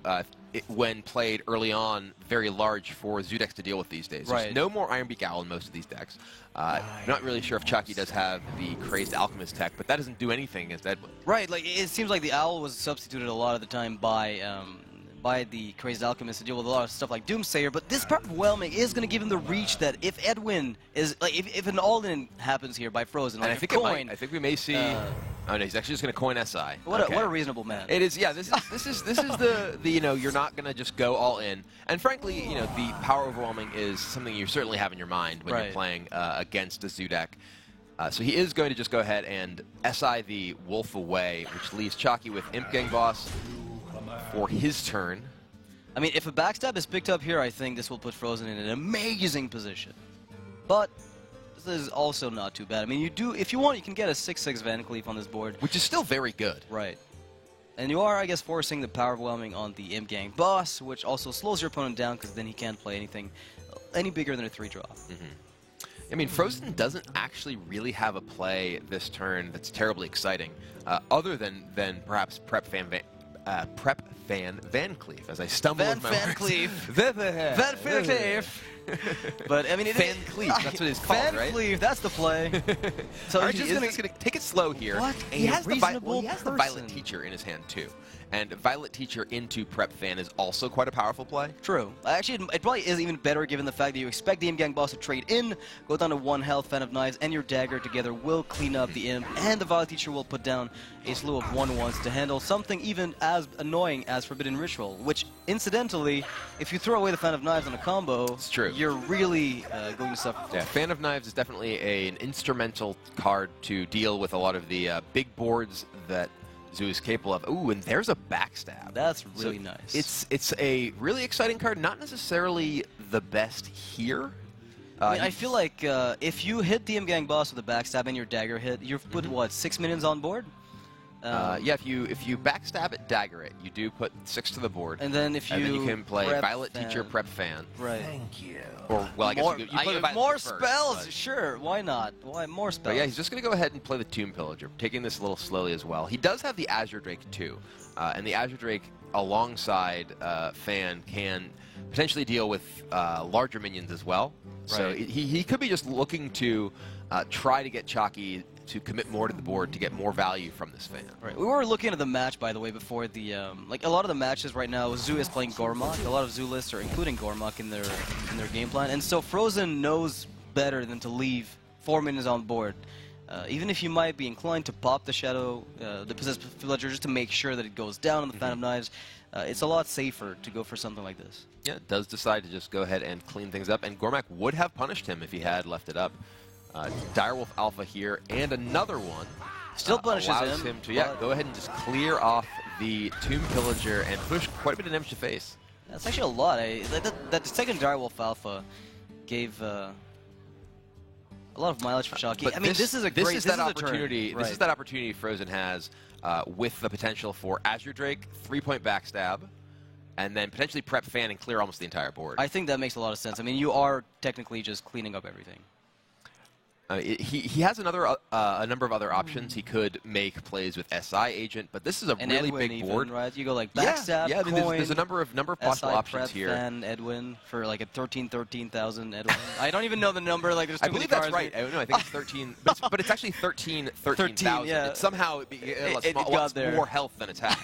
when played early on, very large for Zudex to deal with these days. Right. There's no more Ironbeak Owl in most of these decks. I'm not really sure if Chalky does have the Crazed Alchemist tech, but that doesn't do anything against Edwin. Right, like it seems like the Owl was substituted a lot of the time by the Crazed Alchemist to deal with a lot of stuff like Doomsayer, but this part of Whelming is going to give him the reach that if Edwin is, like, if an all-in happens here by Frozen, like And I think coin, I think we may see. Oh no, he's actually just going to coin SI. what a reasonable man. It is, yeah. This is the you're not going to just go all in. And frankly, the power overwhelming is something you certainly have in your mind when you're Right. playing against a Zoo deck. So he is going to just go ahead and SI the Wolf away, which leaves Chalky with Imp Gang Boss for his turn. I mean, if a backstab is picked up here, I think this will put Frozen in an amazing position. But this is also not too bad. I mean, if you want, you can get a 6/6 Van Cleef on this board. Which is still very good. Right. And you are, I guess, forcing the power overwhelming on the Imp Gang Boss, which also slows your opponent down because then he can't play anything any bigger than a 3-drop. I mean, Frozen doesn't actually really have a play this turn that's terribly exciting, other than perhaps Prep Fan Van Cleef, as I stumble Van with my Van words. Cleef. Van Van Cleef. But I mean, Van Cleef, that's what it's called, Van right? Cleef, that's the play. So All right, he's he's just just going to take it slow here. What He a has the reasonable Violet person. Teacher in his hand, too. And Violet Teacher into Prep Fan is also quite a powerful play. True. Actually, it probably is even better given the fact that you expect the Imp Gang Boss to trade in, go down to 1 health, Fan of Knives, and your Dagger together will clean up the Imp, and the Violet Teacher will put down a slew of 1/1s to handle something even as annoying as Forbidden Ritual, which, incidentally, if you throw away the Fan of Knives on a combo, It's true. you're really going to suffer. Yeah, Fan of Knives is definitely an instrumental card to deal with a lot of the big boards that Zoo is capable of. Ooh, and there's a backstab. That's really So nice. It's a really exciting card, not necessarily the best here. I mean, I feel like if you hit the Imp Gang Boss with a backstab and your Dagger hit, you've put, what, 6 minions on board? Yeah, if you backstab it, dagger it, you do put 6 to the board. And then if you and then you can play Prep Violet Fan. Teacher, Prep Fan. Right. Or, well, I guess More, you play the Violet more Teacher first, spells, but- sure. Why not? Why more spells? But yeah, he's just going to go ahead and play the Tomb Pillager, taking this a little slowly as well. He does have the Azure Drake too, and the Azure Drake alongside Fan can potentially deal with larger minions as well. So Right. he could be just looking to try to get Chalky to commit more to the board to get more value from this fan. Right. We were looking at the match, by the way, before the like a lot of the matches right now. Zoo is playing Gormok. A lot of Zoo lists are including Gormok in their game plan, and so Frozen knows better than to leave 4 minions on board. Even if you might be inclined to pop the Shadow, the Possessed Villager, just to make sure that it goes down on the Phantom Knives, it's a lot safer to go for something like this. Yeah, does decide to just go ahead and clean things up, and Gormak would have punished him if he had left it up. Direwolf Alpha here, and another one. Still punishes allows him to go ahead and just clear off the Tomb Pillager and push quite a bit of damage to face. That's actually a lot. That second Direwolf Alpha gave a lot of mileage for Shocky. But I mean, this is a great this is that opportunity. Right. This is that opportunity Frozen has with the potential for Azure Drake, 3-point backstab, and then potentially prep Fan and clear almost the entire board. I think that makes a lot of sense. I mean, you are technically just cleaning up everything. He has a number of other options. He could make plays with SI Agent, but this is a really Edwin big even, board. Right? You go like backstab, yeah. I mean, coin, there's a number of possible SI options prep, here. Fan, Edwin for like a 13,000 Edwin. I don't even know the number. Like, there's too I many believe that's cards. right. I think it's 13, but it's actually 13,000. yeah. It's somehow It got lots there. more health than attack.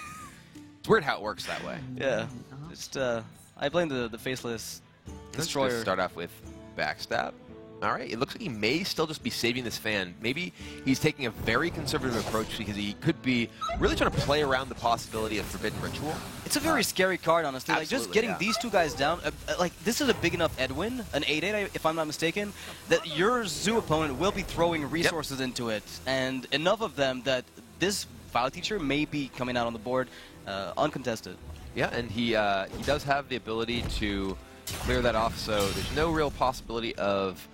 It's weird how it works that way. Yeah. Just I blame the faceless Let's destroyer. just start off with backstab. All right, it looks like he may still just be saving this fan. Maybe he's taking a very conservative approach because he could be really trying to play around the possibility of Forbidden Ritual. It's a very scary card, honestly. Like, just Absolutely, getting yeah. these two guys down, like, this is a big enough Edwin, an 8-8, if I'm not mistaken, that your Zoo opponent will be throwing resources into it, and enough of them that this Vile Teacher may be coming out on the board uncontested. Yeah, and he does have the ability to clear that off, so there's no real possibility of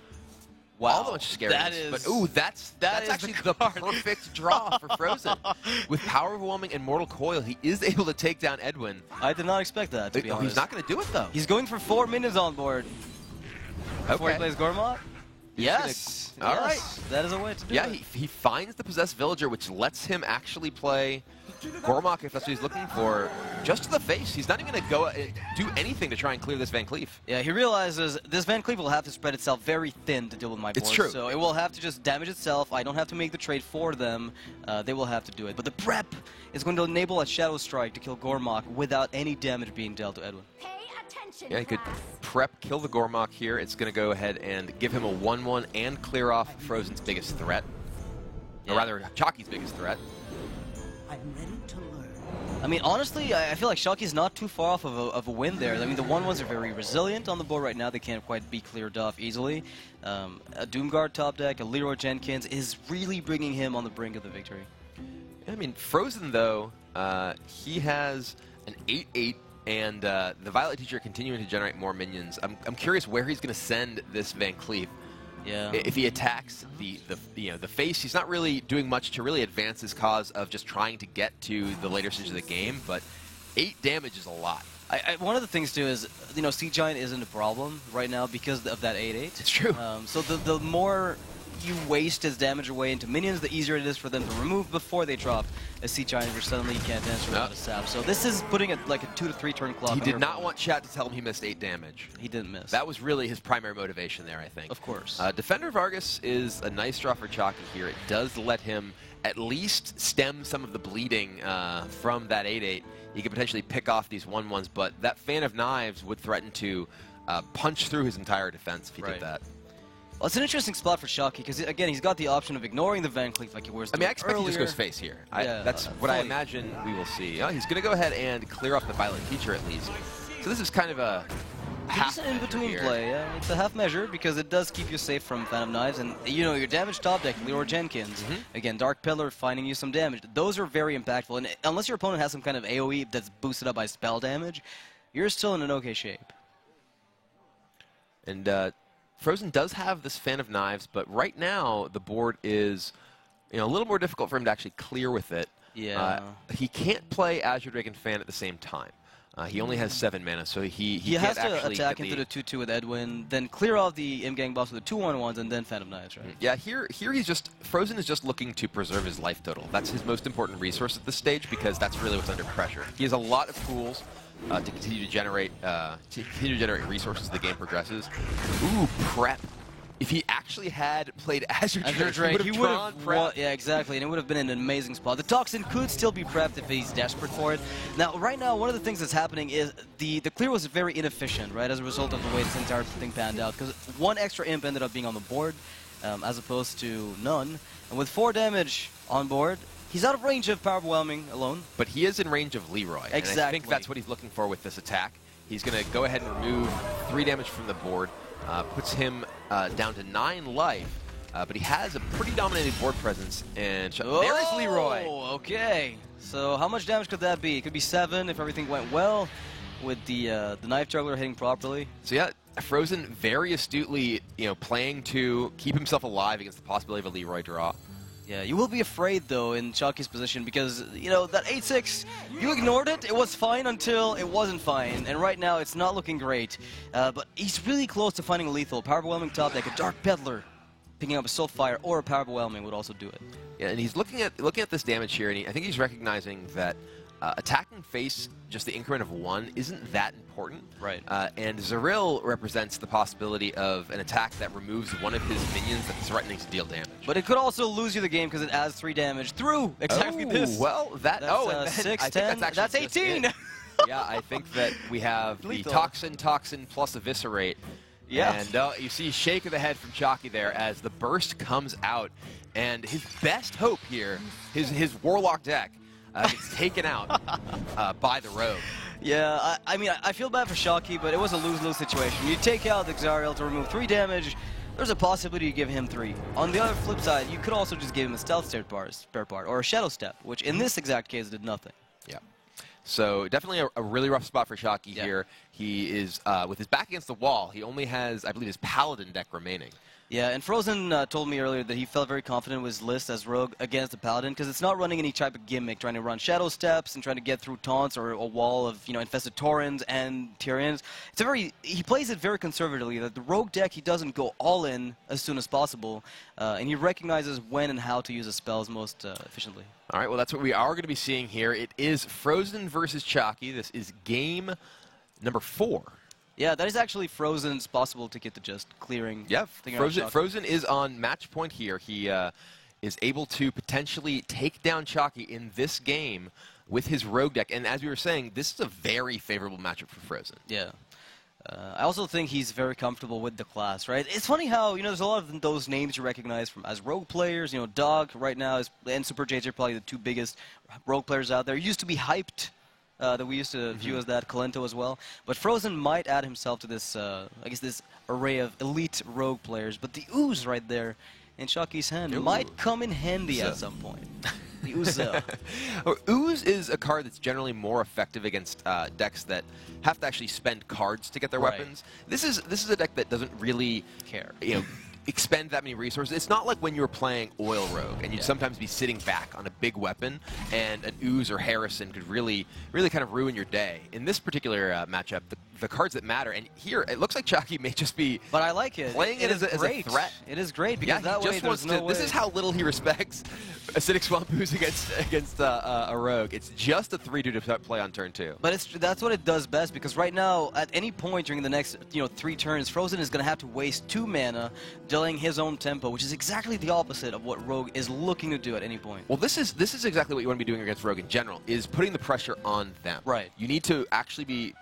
all that much scariness. That is, but ooh, that's is actually the perfect draw for Frozen. With Power Overwhelming and Mortal Coil, he is able to take down Edwin. I did not expect that, to be honest. He's not going to do it, though. He's going for 4 minions on board before he Okay. plays Gormok. Yes. All right. That is a way to do Yeah, it. he finds the Possessed Villager, which lets him actually play Gormok, if that's what he's looking for, just to the face. He's not even going to go do anything to try and clear this Van Cleef. Yeah, he realizes this Van Cleef will have to spread itself very thin to deal with my board. It's true. So it will have to just damage itself. I don't have to make the trade for them. They will have to do it. But the prep is going to enable a Shadow Strike to kill Gormok without any damage being dealt to Edwin. Pay attention, Yeah, he could class. prep, kill the Gormok here. It's going to go ahead and give him a 1-1 and clear off Frozen's biggest threat. Yeah. Or rather, Chalky's biggest threat. I'm ready to learn. I mean, honestly, I feel like Shockey's not too far off of a win there. I mean, the 1-1s are very resilient on the board right now. They can't quite be cleared off easily. A Doomguard top deck, a Leroy Jenkins is really bringing him on the brink of the victory. I mean, Frozen, though, he has an 8-8, and the Violet Teacher continuing to generate more minions. I'm curious where he's going to send this Van Cleef. Yeah. If he attacks the face, he's not really doing much to really advance his cause of just trying to get to the later stage of the game, but 8 damage is a lot. One of the things, too, is, Sea Giant isn't a problem right now because of that 8-8. It's true. So the more you waste his damage away into minions, the easier it is for them to remove before they drop a Sea Giant, which suddenly you can't answer without a sap. So this is putting it like a 2 to 3 turn clock. He on did your not opponent. want chat to tell him he missed 8 damage. He didn't miss. That was really his primary motivation there, I think. Of course. Defender Vargas is a nice draw for Chalky here. It does let him at least stem some of the bleeding from that 8-8. He could potentially pick off these 1-1s, but that Fan of Knives would threaten to punch through his entire defense if he did that. Well, it's an interesting spot for Shocky because, again, he's got the option of ignoring the Van Cleef like he was I doing mean, I expect earlier. he just goes face here. Yeah, That's what I fully. imagine we will see. He's going to go ahead and clear off the Violet Teacher at least. So this is kind of a half It's an in-between here. play. Yeah. It's a half measure because it does keep you safe from Phantom Knives. And, your damage top deck, Leroy Jenkins, again, Dark Pillar finding you some damage. Those are very impactful. And unless your opponent has some kind of AoE that's boosted up by spell damage, you're still in an okay shape. And Frozen does have this Fan of Knives, but right now the board is a little more difficult for him to actually clear with it. Yeah. He can't play Azure Drake and Fan at the same time. He only has 7 mana, so he has can't to actually attack get into the 2-2 with Edwin, then clear off the M-Gang boss with the 2-1-1s, and then Phantom Knives, right? Yeah, here Frozen is just looking to preserve his life total. That's his most important resource at this stage because that's really what's under pressure. He has a lot of tools to continue to generate resources as the game progresses. Ooh, prep if he actually had played Azure Drake, he he would drawn have prep. yeah, exactly, and it would have been an amazing spot. The Toxin could still be prepped if he's desperate for it. Now, right now, one of the things that's happening is the clear was very inefficient, right, as a result of the way this entire thing panned out, because one extra imp ended up being on the board, as opposed to none. And with 4 damage on board, he's out of range of Power Overwhelming alone. But he is in range of Leroy. Exactly. And I think that's what he's looking for with this attack. He's going to go ahead and remove 3 damage from the board, puts him down to 9 life. But he has a pretty dominated board presence. And there's Leroy. Okay. So how much damage could that be? It could be 7 if everything went well, with the Knife Juggler hitting properly. So yeah, Frozen very astutely, playing to keep himself alive against the possibility of a Leroy draw. Yeah, you will be afraid, though, in Chalky's position, because, that 8-6, you ignored it. It was fine until it wasn't fine, and right now it's not looking great. But he's really close to finding a lethal. Power Overwhelming top deck, a Dark Peddler, picking up a Soulfire or a Power Overwhelming would also do it. Yeah, and he's looking at this damage here, and I think he's recognizing that attacking face just the increment of 1 isn't that important. Right. And Zaril represents the possibility of an attack that removes one of his minions that's threatening to deal damage. But it could also lose you the game because it adds 3 damage through exactly this. Well, That's, and then 6, I think 10, that's that's actually 18. just it. Yeah, I think that we have the Lethal. Toxin plus Eviscerate. Yeah. And you see shake of the head from Chalky there as the burst comes out. And his best hope here, his Warlock deck, gets taken out by the Rogue. Yeah, I mean, I feel bad for Chalky, but it was a lose-lose situation. You take out the Xariel to remove 3 damage, there's a possibility you give him 3. On the other flip side, you could also just give him a Stealth spare part, or a Shadow Step, which in this exact case did nothing. Yeah. So definitely a really rough spot for Chalky here. He is, with his back against the wall, he only has, I believe, his Paladin deck remaining. Yeah, and Frozen told me earlier that he felt very confident with his list as Rogue against the Paladin, because it's not running any type of gimmick, trying to run Shadow Steps and trying to get through taunts or a wall of, infested Taurens and Tyrians. He plays it very conservatively, that the Rogue deck, he doesn't go all in as soon as possible, and he recognizes when and how to use his spells most efficiently. All right, well, that's what we are going to be seeing here. It is Frozen versus Chalky. This is game number 4. Yeah, that is actually Frozen's possible ticket to just clearing. Yeah, Frozen is on match point here. He is able to potentially take down Chalky in this game with his Rogue deck. And as we were saying, this is a very favorable matchup for Frozen. Yeah. I also think he's very comfortable with the class, right? It's funny how, there's a lot of those names you recognize from as Rogue players. Dog right now and Super J's are probably the 2 biggest Rogue players out there. Used to be hyped. That we used to view as that, Kalento as well. But Frozen might add himself to this, this array of elite Rogue players. But the Ooze right there in Chalky's hand might come in handy at some point. The Ooze. Ooze is a card that's generally more effective against decks that have to actually spend cards to get their weapons. This is a deck that doesn't really care. Expend that many resources. It's not like when you were playing Oil Rogue and you'd sometimes be sitting back on a big weapon and an Ooze or Harrison could really kind of ruin your day. In this particular matchup, the cards that matter, and here it looks like Chalky may just be but I like it. playing it as a threat. It is great because that way there's no way. This is how little he respects Acidic Swamp Ooze against a Rogue. It's just a 3-2 to play on turn 2. But that's what it does best, because right now, at any point during the next 3 turns, Frozen is going to have to waste 2 mana delaying his own tempo, which is exactly the opposite of what Rogue is looking to do at any point. Well, this is exactly what you want to be doing against Rogue in general, is putting the pressure on them. Right. You need to actually be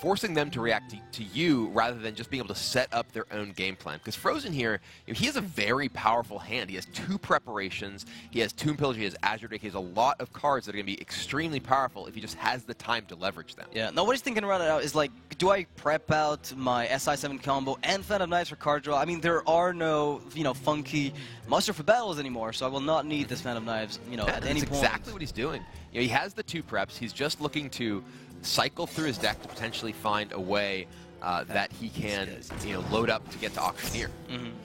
forcing them to react to you rather than just being able to set up their own game plan. Because Frozen here, he has a very powerful hand. He has 2 preparations. He has Tomb Pillager. He has Azure Drake. He has a lot of cards that are going to be extremely powerful if he just has the time to leverage them. Yeah. Now, what he's thinking around it out is like, do I prep out my SI7 combo and Phantom Knives for card draw? I mean, there are no, funky muster for battles anymore, so I will not need this Phantom Knives, at any point. That's exactly what he's doing. He has the 2 preps. He's just looking to cycle through his deck to potentially find a way that he can, load up to get to Auctioneer.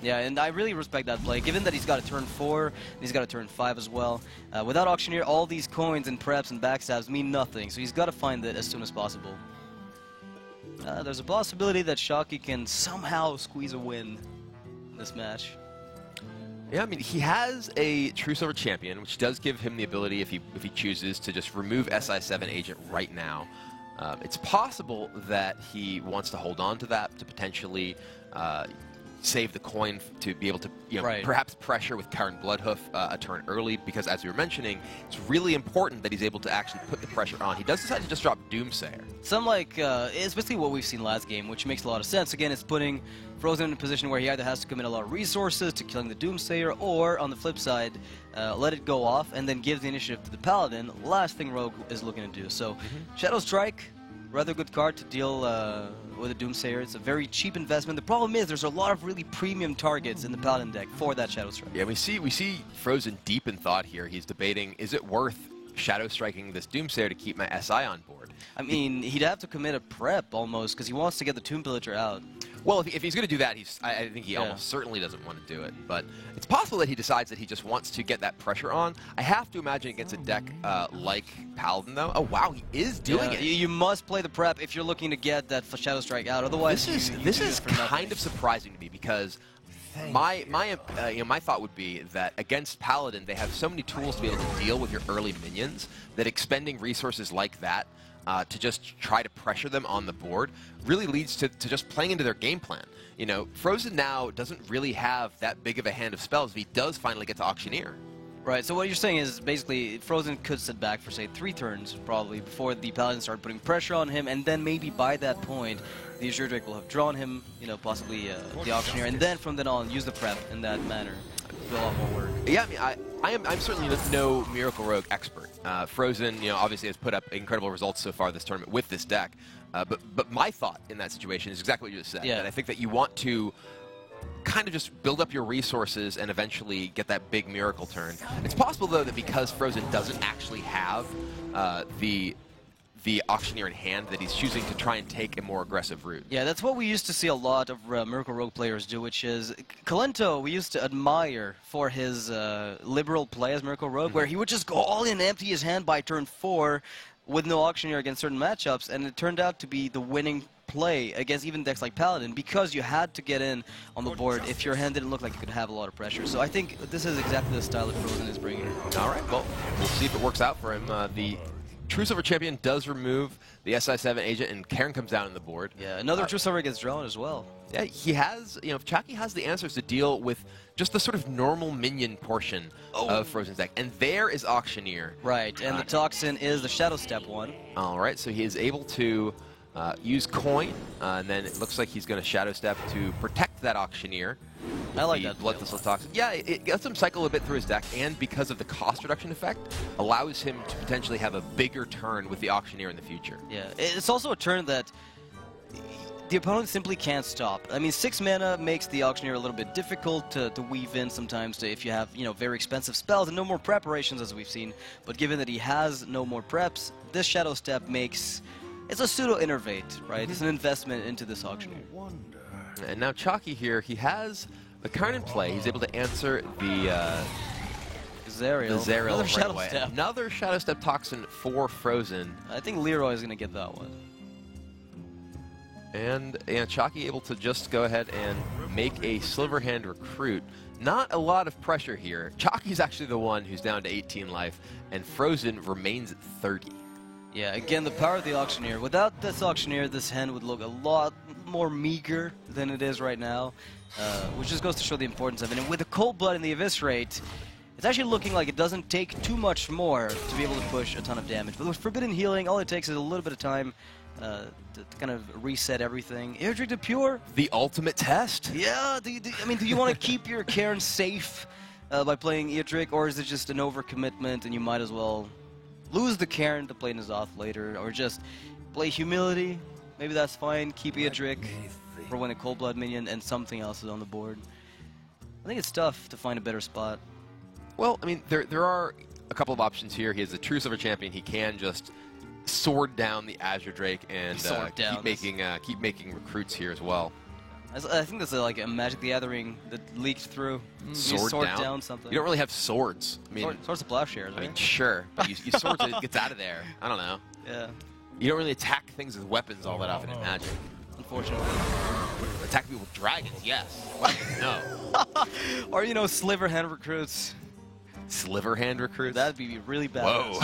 Yeah, and I really respect that play, given that he's got a turn 4, and he's got a turn 5 as well. Without Auctioneer, all these coins and preps and backstabs mean nothing, so he's got to find it as soon as possible. There's a possibility that Chalky can somehow squeeze a win in this match. Yeah, I mean, he has a True Silver Champion, which does give him the ability, if he chooses, to just remove SI7 Agent right now. It's possible that he wants to hold on to that to potentially save the coin to be able to, Right. perhaps pressure with Karen Bloodhoof a turn early, because as we were mentioning, it's really important that he's able to actually put the pressure on. He does decide to just drop Doomsayer. Some it's basically what we've seen last game, which makes a lot of sense. Again, it's putting Frozen in a position where he either has to commit a lot of resources to killing the Doomsayer, or on the flip side, let it go off and then give the initiative to the Paladin. Last thing Rogue is looking to do. So, Shadow Strike, rather good card to deal with a Doomsayer. It's a very cheap investment. The problem is there's a lot of really premium targets in the Paladin deck for that Shadow Strike. Yeah, we see Frozen deep in thought here. He's debating, is it worth Shadow Striking this Doomsayer to keep my SI on board? I mean, he'd have to commit a prep almost, because he wants to get the Tomb Pillager out. Well, if he's going to do that, I think he almost certainly doesn't want to do it. But it's possible that he decides that he just wants to get that pressure on. I have to imagine against a deck like Paladin, though. Oh, wow, he is doing it. You must play the prep if you're looking to get that Shadow Strike out. Otherwise, this is kind of surprising to me, because my thought would be that against Paladin, they have so many tools to be able to deal with your early minions that expending resources like that to just try to pressure them on the board really leads to just playing into their game plan. Frozen now doesn't really have that big of a hand of spells if he does finally get to Auctioneer. Right, so what you're saying is basically Frozen could sit back for, say, 3 turns, probably, before the Paladin start putting pressure on him, and then maybe by that point, the Azure Drake will have drawn him, possibly the Auctioneer, and then from then on, use the prep in that manner. Do a lot more work. Yeah, I mean, I'm certainly no Miracle Rogue expert. Frozen, obviously has put up incredible results so far this tournament with this deck, but my thought in that situation is exactly what you just said. Yeah. That I think that you want to kind of just build up your resources and eventually get that big miracle turn. It's possible, though, that because Frozen doesn't actually have the Auctioneer in hand, that he's choosing to try and take a more aggressive route. Yeah, that's what we used to see a lot of Miracle Rogue players do, which is Kalento, we used to admire for his liberal play as Miracle Rogue, where he would just go all in, empty his hand by turn 4 with no Auctioneer against certain matchups, and it turned out to be the winning play against even decks like Paladin, because you had to get in on the board if your hand didn't look like it could have a lot of pressure. So I think this is exactly the style that Frozen is bringing. All right, well, we'll see if it works out for him. The True Silver Champion does remove the SI7 agent, and Karen comes down on the board. Yeah, another True Silver gets drawn as well. Yeah, he has, Chalky has the answers to deal with just the sort of normal minion portion of Frozen's deck. And there is Auctioneer. Right, and the Toxin is the Shadow Step one. All right, so he is able to use Coin, and then it looks like he's going to Shadow Step to protect that Auctioneer. I like the that Blood Thistle Toxin. Yeah, it lets him cycle a bit through his deck, and because of the cost reduction effect, allows him to potentially have a bigger turn with the Auctioneer in the future. Yeah, it's also a turn that the opponent simply can't stop. I mean, 6 mana makes the Auctioneer a little bit difficult to weave in sometimes if you have, very expensive spells and no more preparations, as we've seen. But given that he has no more preps, this Shadow Step makes... It's a pseudo-innervate, right? It's an investment into this Auctioneer. And now Chalky here, he has the card in play. He's able to answer the Zariel. Another Shadow Step. Another Shadow Step Toxin for Frozen. I think Leroy is going to get that one. And Chalky able to just go ahead and make a Silverhand Recruit. Not a lot of pressure here. Chalky's actually the one who's down to 18 life, and Frozen remains at 30. Yeah, again, the power of the Auctioneer. Without this Auctioneer, this hand would look a lot more meager than it is right now, which just goes to show the importance of it. And with the Cold Blood and the Eviscerate, it's actually looking like it doesn't take too much more to be able to push a ton of damage. But with Forbidden Healing, all it takes is a little bit of time to kind of reset everything. Eardrick to Pure? The ultimate test? Yeah, do you want to keep your Cairn safe by playing Eardrick, or is it just an overcommitment and you might as well lose the Cairn to play N'Zoth later, or just play Humility? Maybe that's fine. Keep Eardrick for when a Cold Blood minion and something else is on the board. I think it's tough to find a better spot. Well, I mean, there are a couple of options here. He has the True Silver Champion. He can just sword down the Azure Drake and keep making recruits here as well. I think that's like a Magic the Gathering that leaked through. Sword down something. You don't really have swords. I mean, Swords of Plowshares, right? I mean, sure, but you swords it gets out of there. I don't know. Yeah, You don't really attack things with weapons all that often in Magic. unfortunately. Attack people with dragons, yes. Weapons, no. Or, Sliver Hand Recruits. Sliver Hand Recruits? That'd be really bad. Whoa.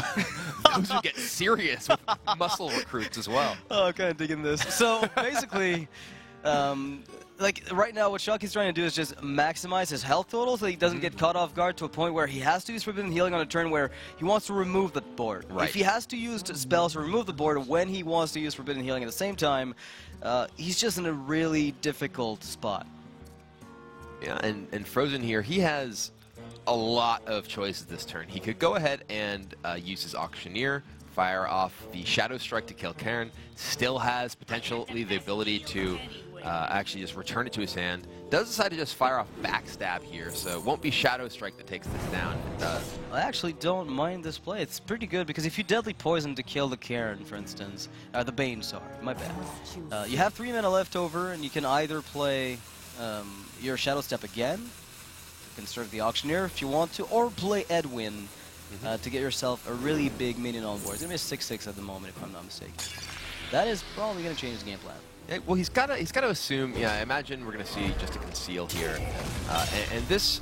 Those would get serious with muscle recruits as well. Oh, I'm kind of digging this. So, basically, like right now, what Shockey's trying to do is just maximize his health total so he doesn't get caught off guard to a point where he has to use Forbidden Healing on a turn where he wants to remove the board. Right. If he has to use spells to remove the board when he wants to use Forbidden Healing at the same time, he's just in a really difficult spot. Yeah, and Frozen here, he has a lot of choices this turn. He could go ahead and use his Auctioneer, fire off the Shadow Strike to kill Karin, still has potentially the ability to actually just return it to his hand. Does decide to just fire off Backstab here, so it won't be Shadow Strike that takes this down. It does. I actually don't mind this play. It's pretty good because if you Deadly Poison to kill the Karin, for instance, the Bane, sorry, my bad. You have 3 mana left over, and you can either play your Shadow Step again, to conserve the Auctioneer if you want to, or play Edwin to get yourself a really big minion on board. It's going to be a 6/6 at the moment, if I'm not mistaken. That is probably going to change the game plan. Yeah, well, he's got to assume. Yeah, I imagine we're going to see just a conceal here, and this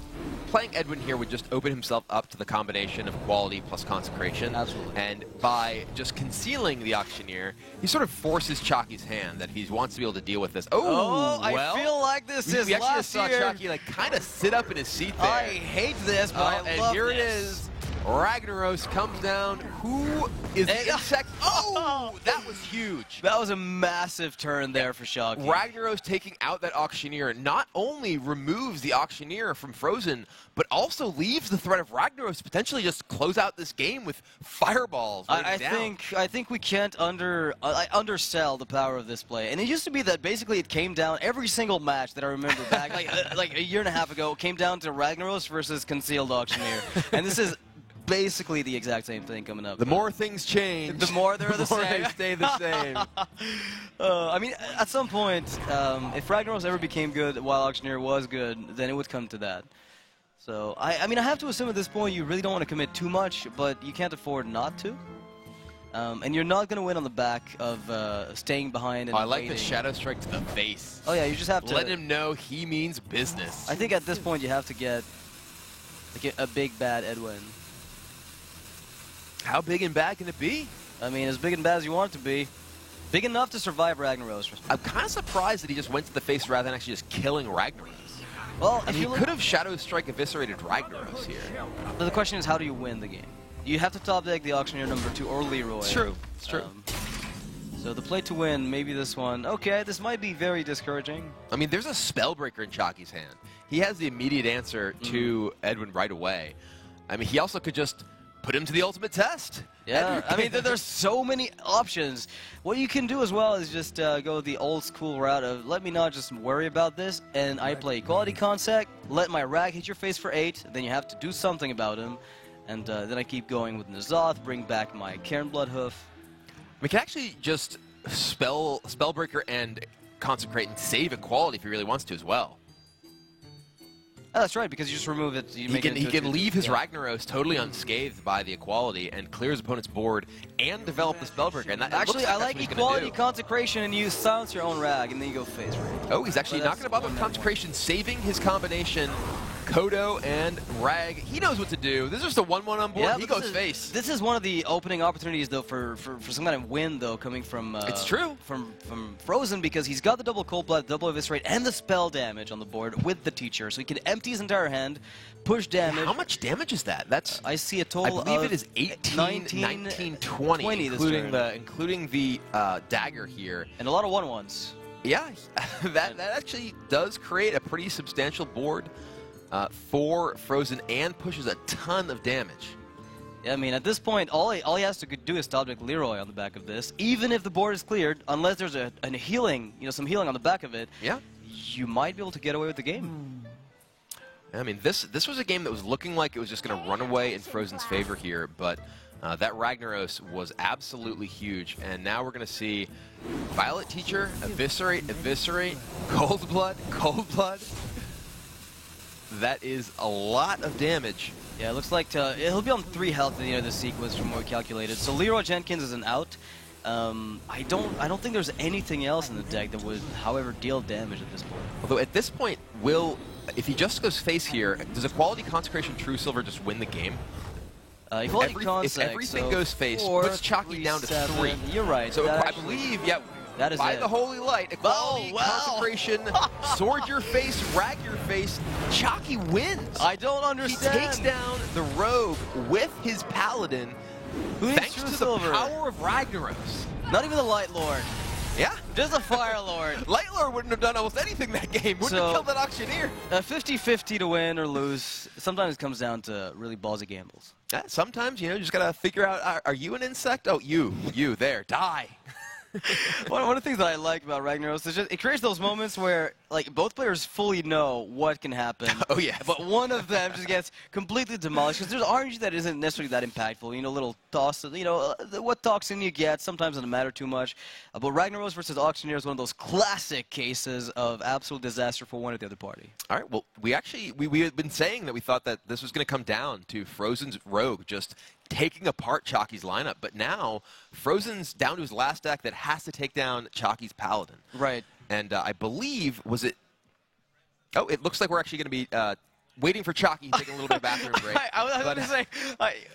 playing Edwin here would just open himself up to the combination of quality plus consecration. Absolutely. And by just concealing the Auctioneer, he sort of forces Chalky's hand that he wants to be able to deal with this. Oh, well, I feel like this is we actually last just saw year. Chalky like kind of sit up in his seat there. I hate this, but I and love here this. it is. Ragnaros comes down. Who is the insect? Oh, that was huge. That was a massive turn there for Shocky. Ragnaros taking out that Auctioneer not only removes the Auctioneer from Frozen, but also leaves the threat of Ragnaros to potentially just close out this game with fireballs. I think we can't undersell the power of this play. And it used to be that basically it came down every single match that I remember back, like a year and a half ago, it came down to Ragnaros versus Concealed Auctioneer. And this is basically the exact same thing coming up. The more things change, the more they're the more same. they stay the same. I mean, at some point, if Ragnaros ever became good while Auctioneer was good, then it would come to that. So, I mean, I have to assume at this point you really don't want to commit too much, but you can't afford not to. And you're not going to win on the back of staying behind and I like the waiting. Shadow Strike to the face. Oh yeah, you just have to let him know he means business. I think at this point you have to get like a big bad Edwin. How big and bad can it be? I mean, as big and bad as you want it to be. Big enough to survive Ragnaros. I'm kind of surprised that he just went to the face rather than actually just killing Ragnaros. Well, And he could have Shadow Strike eviscerated Ragnaros here. But the question is, how do you win the game? You have to top deck the Auctioneer #2 or Leroy. It's true. It's true. So the play to win, maybe this one. Okay, this might be very discouraging. I mean, there's a Spellbreaker in Chalky's hand. He has the immediate answer to Edwin right away. I mean, he also could just put him to the ultimate test. Yeah, I mean, there's so many options. What you can do as well is just go the old school route of let me not just worry about this, and I play Equality Consec, let my Rag hit your face for 8, then you have to do something about him, and then I keep going with N'Zoth, bring back my Karin Bloodhoof. We can actually just Spellbreaker and Consecrate and save Equality if he really wants to as well. Oh, that's right, because you just remove it. You He make it can into a leave his 2/2. Ragnaros totally unscathed by the Equality and clear his opponent's board and develop the Spellbreaker. And that, Actually, I like that's what he's gonna Equality do. Consecration, and you silence your own Rag, and then you go face rage. Oh, he's actually But not that's going to bother with Consecration, saving his combination. Kodo and Rag, he knows what to do. This is just a 1/1 on board. He but goes this is, face. This is one of the opening opportunities, though, for some kind of win, though, coming from It's true. from Frozen, because he's got the double Cold Blood, double Eviscerate, and the spell damage on the board with the Teacher, so he can empty his entire hand, push damage. How much damage is that? That's I see a I total believe of it is 18, 19, 20, this including turn. including the dagger here. And a lot of 1/1s. Yeah, that actually does create a pretty substantial board for Frozen and pushes a ton of damage. Yeah, I mean, at this point, all he has to do is top deck Leroy on the back of this. Even if the board is cleared, unless there's a healing, some healing on the back of it, Yeah. you might be able to get away with the game. I mean, this was a game that was looking like it was just going to run away in Frozen's favor here, but that Ragnaros was absolutely huge, and now we're going to see Violet Teacher, Eviscerate, Cold Blood. That is a lot of damage. Yeah, it looks like he'll be on 3 health at the end of the sequence from what we calculated. So Leroy Jenkins is an out. I don't think there's anything else in the deck that would, however, deal damage at this point. Although at this point, if he just goes face here, does Equality Consecration True Silver just win the game? Equality If Consec, everything so goes face, 4, puts Chalky 3, down to 7. 3. You're right. So that I actually- believe, yeah, That is By it. the holy light, equality, Oh, wow. consecration, sword your face, rag your face. Chalky wins. I don't He understand. takes down the rogue with his paladin, Who needs thanks True to the Silver? power of Ragnaros. Not even the Light Lord. Yeah. Just a Fire Lord. Light Lord wouldn't have done almost anything that game. Wouldn't So- have killed that auctioneer. 50-50 to win or lose. Sometimes it comes down to really ballsy gambles. Yeah, sometimes, you just got to figure out, are you an insect? Oh, you, there, die. One of the things that I like about Ragnaros is just it creates those moments where like both players fully know what can happen. Oh, yes. But one of them just gets completely demolished because there's RNG that isn't necessarily that impactful. Little toss. What toxin you get sometimes doesn't matter too much. But Ragnaros versus Auctioneer is one of those classic cases of absolute disaster for one or the other party. All right, well, we had been saying that we thought that this was going to come down to Frozen's Rogue just taking apart Chalky's lineup, but now Frozen's down to his last deck that has to take down Chalky's Paladin. Right. And I believe, was it... Oh, it looks like we're actually going to be waiting for Chalky, taking a little bit of bathroom break. I was going to say,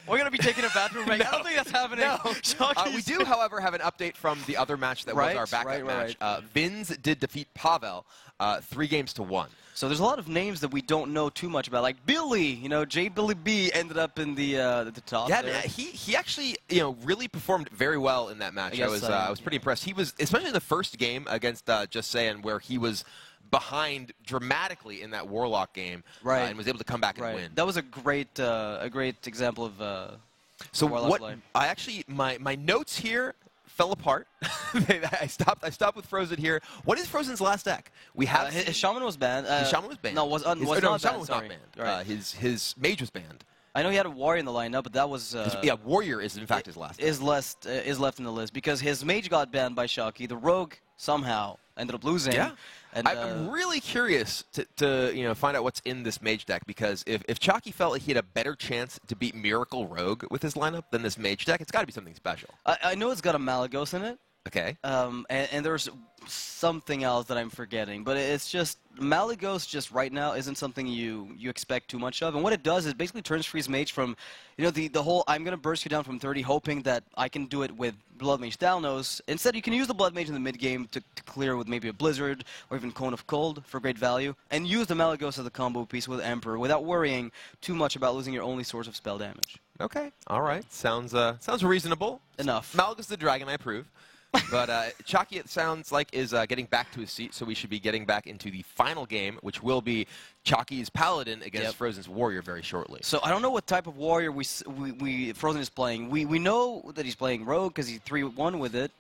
we're going to be taking a bathroom break. I don't think that's happening. No. Chalky's- We do, however, have an update from the other match that was our backup match. Vins did defeat Pavel 3-1. So there's a lot of names that we don't know too much about, like Billy. J. Billy B ended up in the top. Yeah, there. man, he actually really performed very well in that match. I was pretty impressed. He was, especially in the first game against Just Saying, where he was behind dramatically in that Warlock game, Right. and was able to come back and win. That was a great example of. So Warlock what play. I actually my notes here fell apart. I stopped with Frozen here. What is Frozen's last deck? We have His Shaman was banned. his Shaman was banned. No, was not Shaman banned. was not sorry. banned. Right. His Mage was banned. I know he had a Warrior in the lineup, but that was. Warrior is in fact his last deck. Is left in the list because his Mage got banned by Chalky. The Rogue somehow ended up losing. Yeah. And, I'm really curious to find out what's in this Mage deck, because if Chalky felt like he had a better chance to beat Miracle Rogue with his lineup than this Mage deck, it's got to be something special. I know it's got a Malagos in it. Okay. And there's something else that I'm forgetting, but it's just Malagos just right now isn't something you expect too much of. And what it does is basically turns Freeze Mage from, the whole I'm going to burst you down from 30 hoping that I can do it with Blood Mage Dalnos. Instead, you can use the Blood Mage in the mid game to clear with maybe a Blizzard or even Cone of Cold for great value, and use the Malagos as a combo piece with Emperor without worrying too much about losing your only source of spell damage. Okay. All right. Sounds reasonable. Enough. Malgus the Dragon, I approve. But Chalky, it sounds like, is getting back to his seat, so we should be getting back into the final game, which will be Chalky's Paladin against Frozen's Warrior very shortly. So I don't know what type of Warrior Frozen is playing. We know that he's playing Rogue because he's 3-1 with it.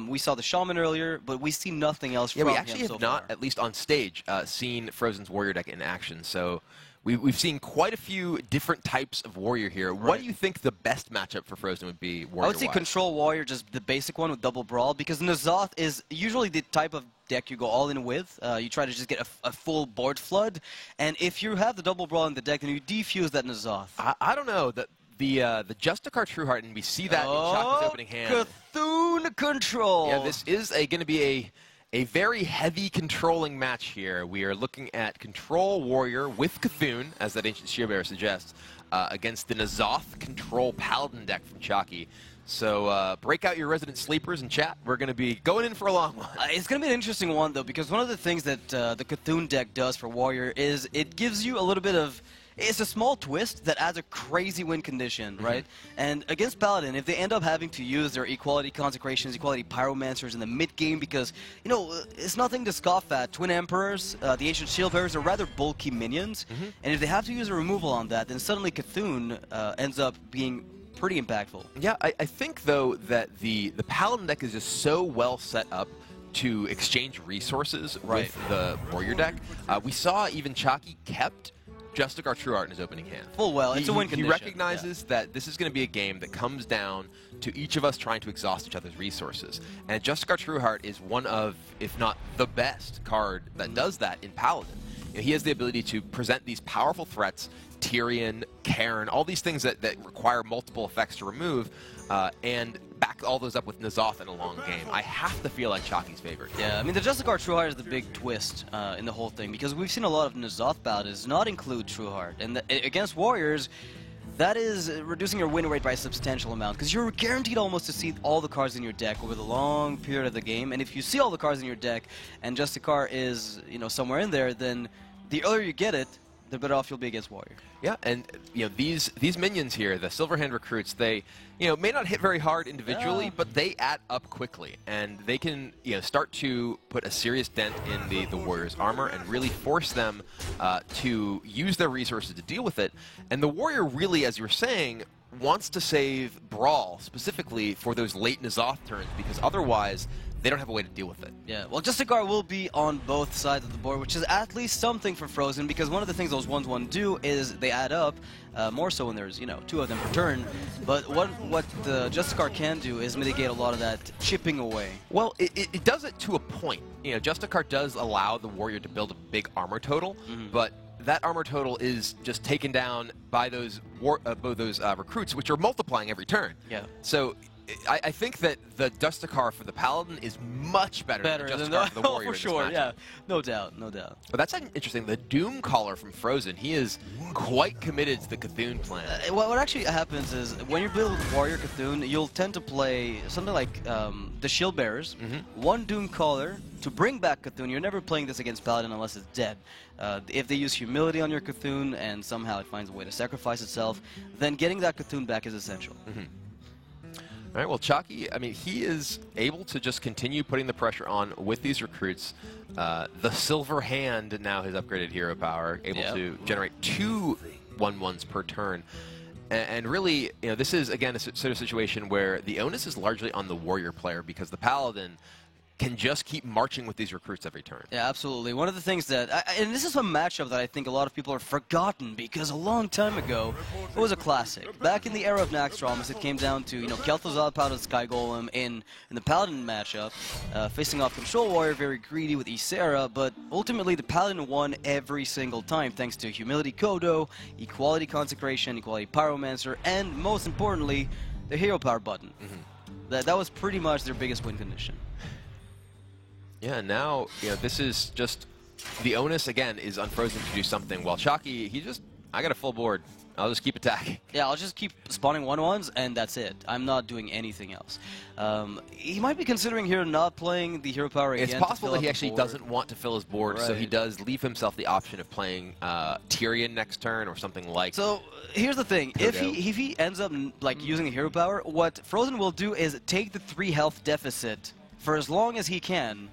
We saw the Shaman earlier, but we see nothing else from him we actually so have not, far. at least on stage, seen Frozen's Warrior deck in action. So we've seen quite a few different types of Warrior here. What do you think the best matchup for Frozen would be, Warrior-wise? I would say Control Warrior, just the basic one with Double Brawl, because N'Zoth is usually the type of deck you go all in with. You try to just get a full board flood, and if you have the Double Brawl in the deck, then you defuse that N'Zoth. I don't know. The Justicar Trueheart, and we see that in Chalky's opening hand. Cthulhu Control! Yeah, this is going to be a very heavy controlling match here. We are looking at Control Warrior with Cthulhu, as that Ancient Shearbear suggests, against the N'Zoth Control Paladin deck from Chalky. So break out your resident sleepers and chat. We're going to be going in for a long one. It's going to be an interesting one, though, because one of the things that the Cthulhu deck does for Warrior is it gives you a little bit of... It's a small twist that adds a crazy win condition, right? And against Paladin, if they end up having to use their Equality Consecrations, Equality Pyromancers in the mid-game, because, it's nothing to scoff at. Twin Emperors, the Ancient Shieldbearers are rather bulky minions, and if they have to use a removal on that, then suddenly Cthulhu ends up being pretty impactful. Yeah, I think, though, that the Paladin deck is just so well set up to exchange resources with the Warrior deck. We saw even Chalky kept Justicar Trueheart in his opening hand. Full well, it's a win condition. He recognizes that this is going to be a game that comes down to each of us trying to exhaust each other's resources. And Justicar Trueheart is one of, if not the best card that does that in Paladin. He has the ability to present these powerful threats, Tyrion, Cairn, all these things that require multiple effects to remove, and back all those up with N'Zoth in a long game. I have to feel like Chalky's favorite. Yeah, I mean, the Justicar Trueheart is the big twist in the whole thing, because we've seen a lot of N'Zoth Paladins not include Trueheart. And against Warriors, that is reducing your win rate by a substantial amount, because you're guaranteed almost to see all the cards in your deck over the long period of the game. And if you see all the cards in your deck, and Justicar is, somewhere in there, then the earlier you get it, the better off you'll be against Warrior. Yeah, and these minions here, the Silverhand recruits, they may not hit very hard individually, but they add up quickly, and they can start to put a serious dent in the Warrior's armor and really force them to use their resources to deal with it. And the Warrior really, as you were saying, wants to save Brawl specifically for those late N'Zoth turns, because otherwise they don't have a way to deal with it. Yeah, well, Justicar will be on both sides of the board, which is at least something for Frozen, because one of the things those 1/1 do is they add up, more so when there's, 2 of them per turn. But what the Justicar can do is mitigate a lot of that chipping away. Well, it does it to a point. Justicar does allow the Warrior to build a big armor total, but that armor total is just taken down by those recruits, which are multiplying every turn. Yeah. So I think that the Justicar for the Paladin is much better than the Justicar for the Warrior. For sure, yeah. No doubt, no doubt. But that's interesting. The Doom Caller from Frozen, he is quite committed to the Cthulhu plan. What actually happens is, when you're building Warrior Cthulhu, you'll tend to play something like the Shield Bearers, one Doom Caller to bring back Cthulhu. You're never playing this against Paladin unless it's dead. If they use Humility on your Cthulhu and somehow it finds a way to sacrifice itself, then getting that Cthulhu back is essential. All right, well, Chalky, I mean, he is able to just continue putting the pressure on with these recruits. The Silver Hand now has upgraded hero power, able to generate 2 1/1s per turn. And really, this is, again, a sort of situation where the onus is largely on the Warrior player, because the Paladin can just keep marching with these recruits every turn. Yeah, absolutely. One of the things that, and this is a matchup that I think a lot of people have forgotten, because a long time ago, it was a classic. Back in the era of Naxxramas, it came down to, Kel'Thuzad Paladin Sky Golem in the Paladin matchup, facing off Control Warrior, very greedy with Ysera, but ultimately the Paladin won every single time, thanks to Humility Kodo, Equality Consecration, Equality Pyromancer, and most importantly, the Hero Power button. That was pretty much their biggest win condition. Yeah, now, this is just, the onus, again, is on Frozen to do something. While Chalky, I got a full board. I'll just keep attacking. Yeah, I'll just keep spawning 1/1s, and that's it. I'm not doing anything else. He might be considering here not playing the hero power again. It's possible that he actually doesn't want to fill his board, so he does leave himself the option of playing Tyrion next turn or something like. So here's the thing: if he ends up using the hero power, what Frozen will do is take the 3 health deficit for as long as he can.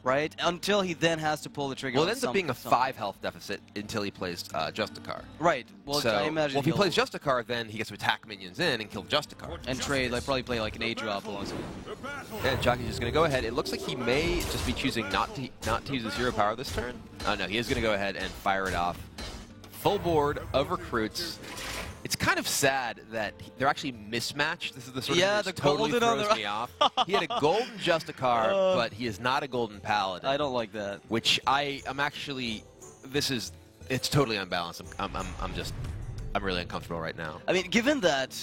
Right? Until he then has to pull the trigger. Well, it ends up being a 5 health deficit until he plays Justicar. Right. Well, so, I imagine if he plays Justicar, then he gets to attack minions in and kill Justicar. And trade, probably play like an A-drop alongside. And Chalky's just going to go ahead. It looks like he may just be choosing not to use his hero power this turn. Oh, no, he is going to go ahead and fire it off. Full board of recruits. It's kind of sad that they're actually mismatched. This is the sort of thing that totally throws me off. He had a golden Justicar, but he is not a golden Paladin. I don't like that. Which I'm actually, it's totally unbalanced. I'm really uncomfortable right now. I mean, given that,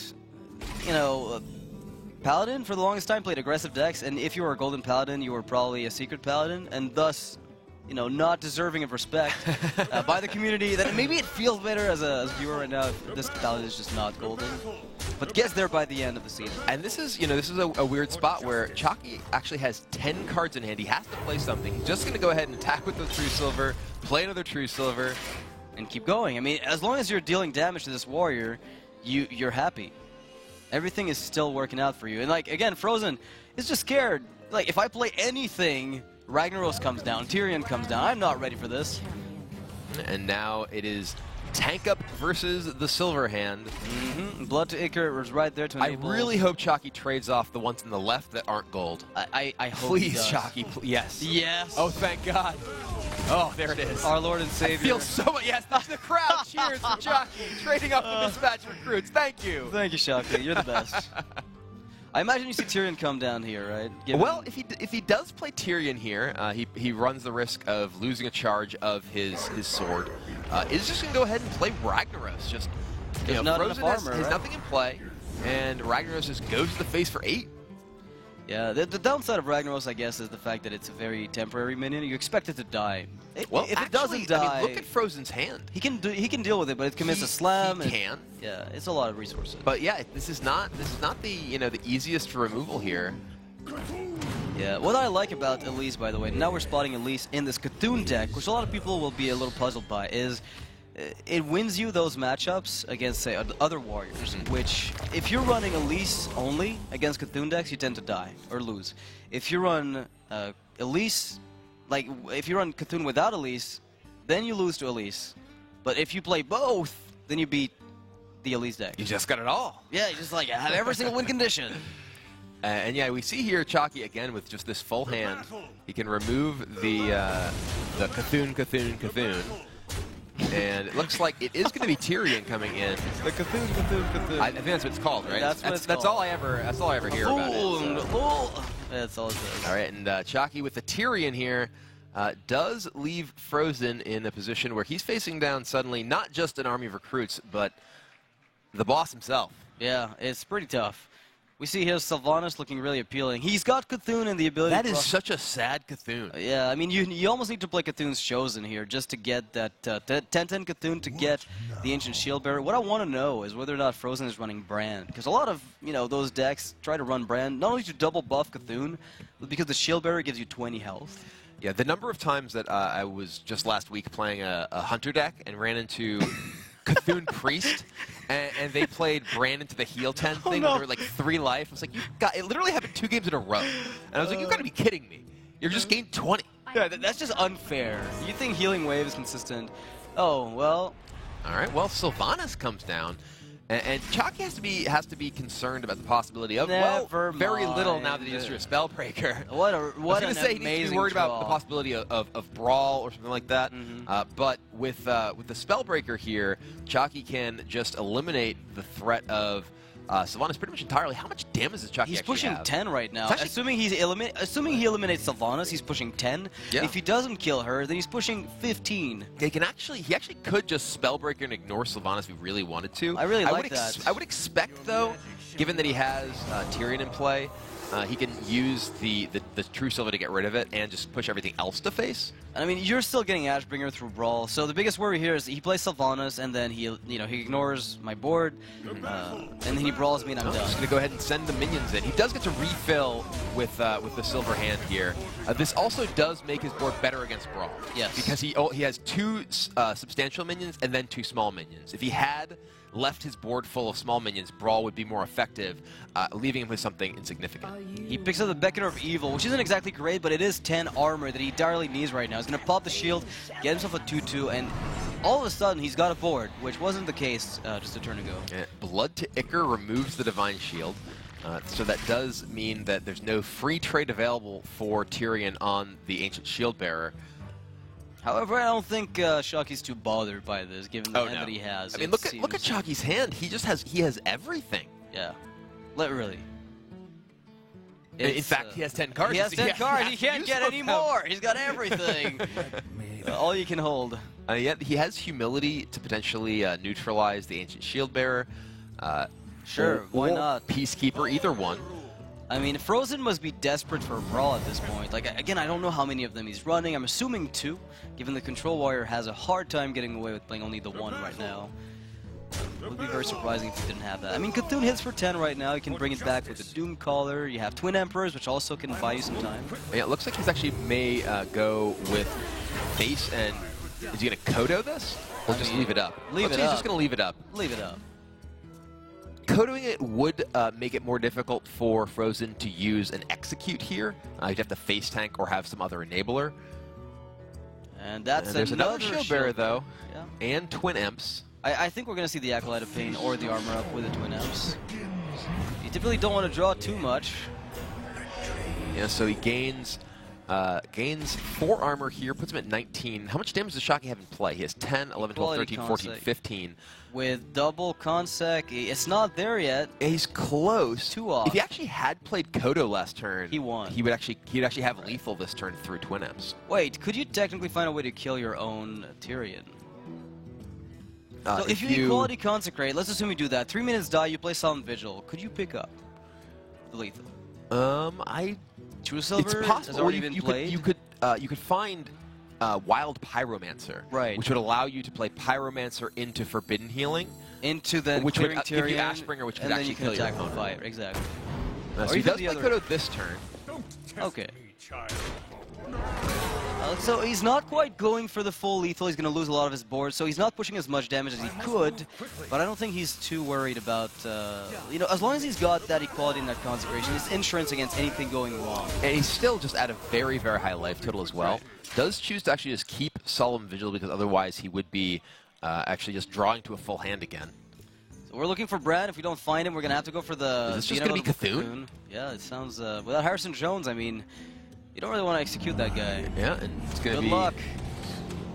Paladin for the longest time played aggressive decks, and if you were a golden Paladin, you were probably a secret Paladin, and thus, not deserving of respect by the community. Then maybe it feels better as a viewer right now if this Paladin is just not golden, but gets there by the end of the season. And this is, a weird spot where Chalky actually has 10 cards in hand. He has to play something. He's just going to go ahead and attack with the True Silver, play another True Silver, and keep going. I mean, as long as you're dealing damage to this Warrior, you're happy. Everything is still working out for you. And again, Frozen is just scared. If I play anything, Ragnaros comes down, Tyrion comes down. I'm not ready for this. And now it is Tank Up versus the Silver Hand. Blood to Icar was right there to enable. I really hope Chalky trades off the ones on the left that aren't gold. I hope please, he does. Chalky, yes. Yes. Oh, thank God. Oh, there it is. Our Lord and Savior. I feel so much. Yes, the crowd cheers for Chalky trading up the mismatched recruits. Thank you. Thank you, Chalky. You're the best. I imagine you see Tyrion come down here, right? Well, if he does play Tyrion here, he runs the risk of losing a charge of his sword. Is just going to go ahead and play Ragnaros. Just not Frozen enough armor, has nothing in play, and Ragnaros just goes to the face for 8. Yeah, the downside of Ragnaros, I guess, is the fact that it's a very temporary minion. You expect it to die. Well, if actually, it doesn't die, I mean, look at Frozen's hand. he can deal with it, but it commits a slam. He can. Yeah, it's a lot of resources. But yeah, this is not the the easiest removal here. Yeah, what I like about Elise, by the way, now we're spotting Elise in this Cthulhu deck, which a lot of people will be a little puzzled by, is it wins you those matchups against, say, other warriors, which, if you're running Elise only against Cthulhu decks, you tend to die or lose. If you run Elise, like, if you run Cthulhu without Elise, then you lose to Elise. But if you play both, then you beat the Elise deck. You just got it all. Yeah, you just, like, have every single win condition. And yeah, we see here Chalky again with just this full hand. He can remove the Cthulhu. And it looks like it is going to be Tyrion coming in. The Cthulhu. I think that's what it's called, right? That's what it's called. all I ever hear about it. So. That's all it says. All right, and Chalky with the Tyrion here does leave Frozen in a position where he's facing down suddenly not just an army of recruits, but the boss himself. Yeah, it's pretty tough. We see here Sylvanas looking really appealing. He's got Cthulhu and the ability That to... is such a sad Cthulhu. Yeah, I mean, you almost need to play Cthulhu's Chosen here just to get that 10-10 Cthulhu to get the Ancient Shield Bearer. What I want to know is whether or not Frozen is running Brand. Because a lot of, those decks try to run Brand, not only to double buff Cthulhu, but because the Shield Bearer gives you 20 health. Yeah, the number of times that I was just last week playing a Hunter deck and ran into Cthulhu Priest, and they played Brand into the heal 10 thing when they were like 3 life. I was like, it literally happened 2 games in a row. And I was like, you got to be kidding me. You're just gained 20. Yeah, that's just unfair. You think Healing Wave is consistent? Oh, well... All right, well, Sylvanas comes down. And Chalky has to be concerned about the possibility of very little now that he just drew a Spellbreaker. What I was going to say he needs to be worried draw. about the possibility of Brawl or something like that. But with the Spellbreaker here, Chalky can just eliminate the threat of Sylvanas pretty much entirely. How much damage does Chalky He's actually pushing have? 10 right now. Actually, Assuming he eliminates Sylvanas, he's pushing 10. Yeah. If he doesn't kill her, then he's pushing 15. He actually could just Spellbreaker and ignore Sylvanas if he really wanted to. I really like that. I would expect, though, given that he has Tyrion in play, he can use the True Sylva to get rid of it and just push everything else to face. I mean, you're still getting Ashbringer through Brawl, so the biggest worry here is he plays Sylvanas and then he ignores my board, and then he brawls me and I'm I'm done. just going to go ahead and send the minions in. He does get to refill with the Silver Hand here. This also does make his board better against Brawl. Yes. Because he has 2 substantial minions and then 2 small minions. If he had left his board full of small minions, Brawl would be more effective, leaving him with something insignificant. He picks up the Beckoner of Evil, which isn't exactly great, but it is 10 armor that he direly needs right now. He's going to pop the shield, get himself a 2-2, and all of a sudden he's got a board, which wasn't the case just a turn ago. Blood to Ichor removes the Divine Shield, so that does mean that there's no free trade available for Tyrion on the Ancient Shield Bearer. However, I don't think Chalky's too bothered by this, given the hand that he has. I mean, look at Chalky's hand. He has everything. Yeah, literally. In fact, he has 10 cards. He has 10 cards. He can't use get some any of them. more. He's got everything. All you can hold. Yet he has Humility to potentially neutralize the Ancient Shield Bearer. Sure, why or not? Peacekeeper, either one. I mean, Frozen must be desperate for a Brawl at this point. Like, again, I don't know how many of them he's running. I'm assuming 2, given the Control Warrior has a hard time getting away with playing only the 1 right now. It would be very surprising if he didn't have that. I mean, Cthulhu hits for 10 right now. You can bring it back with the Doom Caller. You have Twin Emperors, which also can buy you some time. Yeah, it looks like he's actually may go with Face, and is he going to Kodo this? Or just leave it up? Leave it He's up. just going to leave it up. Leave it up. Kodoing it would make it more difficult for Frozen to use an Execute here. You'd have to Face Tank or have some other enabler. And that's There's another Shield Shield Bearer, though, Yeah. and Twin Imps. I think we're going to see the Acolyte of Pain or the Armor Up with the Twin Imps. You typically don't want to draw too much. Yeah, so he gains 4 armor here, puts him at 19. How much damage does Chalky have in play? He has 10, 11, 12, Quality 13, 14, Consec. 15. With double Consec, it's not there yet. He's close. 2 off. If he actually had played Kodo last turn, He won. He'd actually have lethal this turn through Twin Imps. Wait, could you technically find a way to kill your own Tyrion? So if you Equality Consecrate, let's assume you do that. 3 minutes die, you play Solemn Vigil. Could you pick up the lethal? True Silver It's has possible. already You, been you played. you could find Wild Pyromancer, Right. which would allow you to play Pyromancer into Forbidden Healing, into the which would clearing give you Tyrion, Ashbringer, which could and then actually you can kill your attack from opponent. fire. Exactly. So Or he even does the play other- Kodo this turn. Okay. So he's not quite going for the full lethal. He's going to lose a lot of his board, so he's not pushing as much damage as he could. But I don't think he's too worried about, you know, as long as he's got that equality and that consecration, it's insurance against anything going wrong. And he's still just at a very, very high life total as well. Does choose to actually just keep Solemn Vigil because otherwise he would be actually just drawing to a full hand again. So we're looking for Brad. If we don't find him, we're going to have to go for the... Is this just the gonna be inevitable Cthulhu? Yeah, it sounds... without Harrison Jones, I mean, you don't really want to execute that guy. Yeah, and it's going to Good be... luck.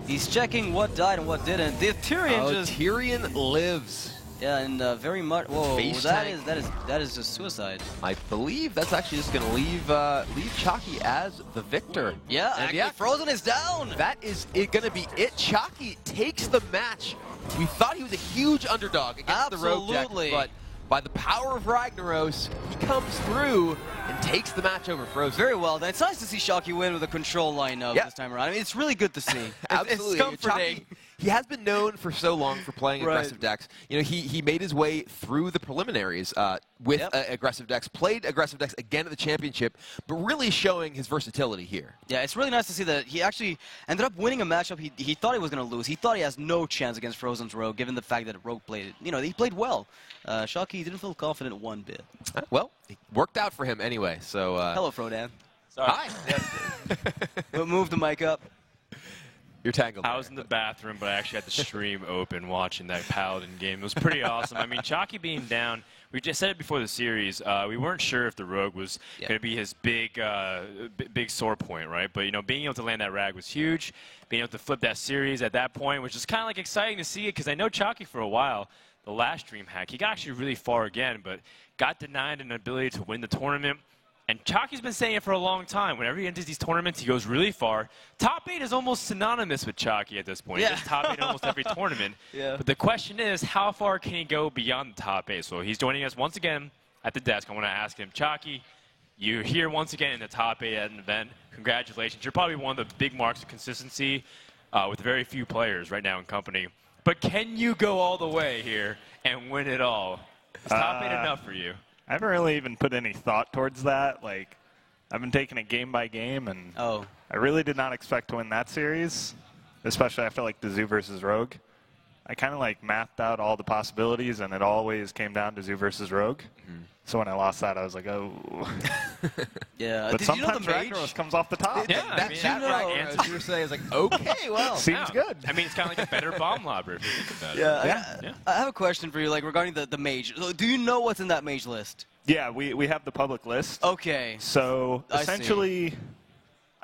He's checking what died and what didn't. The Tyrion just... Tyrion lives. Yeah, and very much... Whoa, Face that tank. is just suicide. I believe that's actually just going to leave Chalky as the victor. Yeah, And actually, Frozen is down. that is going to be it. Chalky takes the match. We thought he was a huge underdog against the Rogue deck, Absolutely. but by the power of Ragnaros, he comes through and takes the match over Frozen. Very well done. It's nice to see Shocky win with a control lineup Yeah. this time around. I mean, it's really good to see. Absolutely. It's comforting. Chalky, he has been known for so long for playing Right. aggressive decks. You know, he made his way through the preliminaries with Yep. aggressive decks, played aggressive decks again at the championship, but really showing his versatility here. Yeah, it's really nice to see that he actually ended up winning a matchup he thought he was going to lose. He thought he has no chance against Frozen's Rogue, given the fact that Rogue played, you know, he played well. Shocky didn't feel confident one bit. Well, it worked out for him anyway. So Hello, Frodan. hi. But move the mic up. You're tangled. I was in the bathroom, but I actually had the stream open watching that Paladin game. It was pretty awesome. I mean, Chalky being down, we just said it before the series, we weren't sure if the Rogue was going to be his big sore point, right? But, you know, being able to land that Rag was huge. Being able to flip that series at that point was just kind of like exciting to see it because I know Chalky for a while, the last Dream Hack, he got actually really far again, but got denied an ability to win the tournament. And Chalky's been saying it for a long time. Whenever he enters these tournaments, he goes really far. Top 8 is almost synonymous with Chalky at this point. Yeah. He gets top 8 in almost every tournament. Yeah. But the question is, how far can he go beyond the top 8? So he's joining us once again at the desk. I want to ask him, Chalky, you're here once again in the top 8 at an event. Congratulations. You're probably one of the big marks of consistency with very few players right now in company. But can you go all the way here and win it all? Is top 8 enough for you? I haven't really even put any thought towards that. Like, I've been taking it game by game, and Oh. I really did not expect to win that series, especially after like the Zoo versus Rogue. I kind of like mapped out all the possibilities, and it always came down to Zoo versus Rogue. So when I lost that, I was like, oh. Yeah. But Did you know sometimes the mage? Ragnaros comes off the top. Yeah, I mean, that you know- Ragnaros you were saying is like, okay, well. Seems good. I mean, it's kind of like a better bomb lobber if you think about it. Yeah. Yeah. I have a question for you, like regarding the mage. Do you know what's in that mage list? Yeah, we have the public list. Okay. So I see. essentially,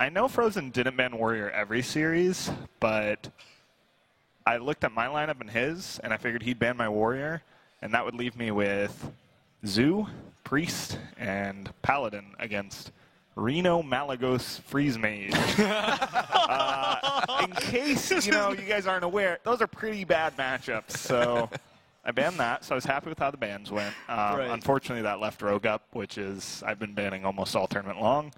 I know Frozen didn't ban Warrior every series, but I looked at my lineup and his, and I figured he'd ban my Warrior, and that would leave me with Zoo, Priest, and Paladin against Reno Malagos Freeze Mage. In case you guys aren't aware, those are pretty bad matchups. So I banned that. So I was happy with how the bans went. Unfortunately, that left Rogue up, which is I've been banning almost all tournament long.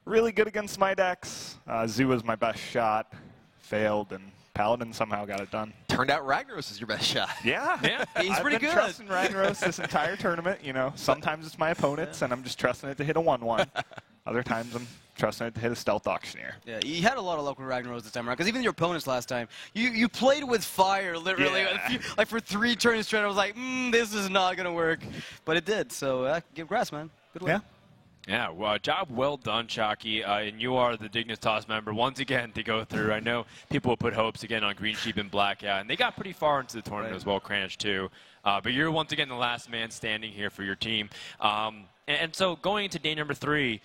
Really good against my decks. Zoo was my best shot, failed, and Paladin somehow got it done. Turned out Ragnaros is your best shot. Yeah, He's I've pretty been good. trusting Ragnaros this entire tournament. You know, sometimes it's my opponents, and I'm just trusting it to hit a 1/1. Other times I'm trusting it to hit a Stealth Auctioneer. Yeah, you had a lot of luck with Ragnaros this time around, because even your opponents last time, you played with fire, literally. Yeah. Like for 3 turns straight, I was like, this is not going to work. But it did, so give grass, man. Good win. Yeah. Yeah, well, job well done, Chalky. And you are the Dignitas member once again to go through. I know people will put hopes again on Green Sheep and Blackout, and they got pretty far into the tournament as well, Cranch too. But you're once again the last man standing here for your team. And so going into day number 3,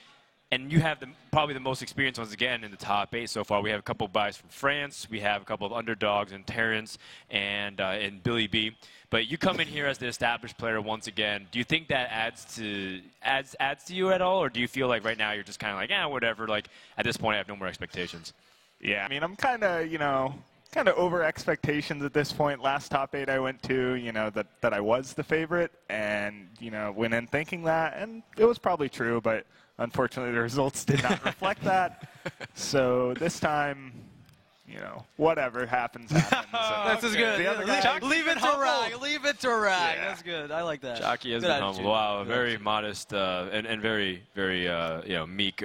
and you have probably the most experience once again in the top 8 so far. We have a couple of buys from France. We have a couple of underdogs in Terrence and Billy B. But you come in here as the established player once again. Do you think that adds to you at all, or do you feel like right now you're just kind of like, whatever? Like at this point, I have no more expectations. Yeah, I mean, I'm kind of, kind of over expectations at this point. Last top 8 I went to, you know, that I was the favorite, and, you know, went in thinking that, and it was probably true, but unfortunately the results did not reflect that. So this time, you know, whatever happens, happens. That's as good. The other guy, Leave it to rag. Leave it to rag. Yeah. That's good. I like that. Jockey has Good been attitude. humble. Wow, Good very attitude. modest and very, very you know, meek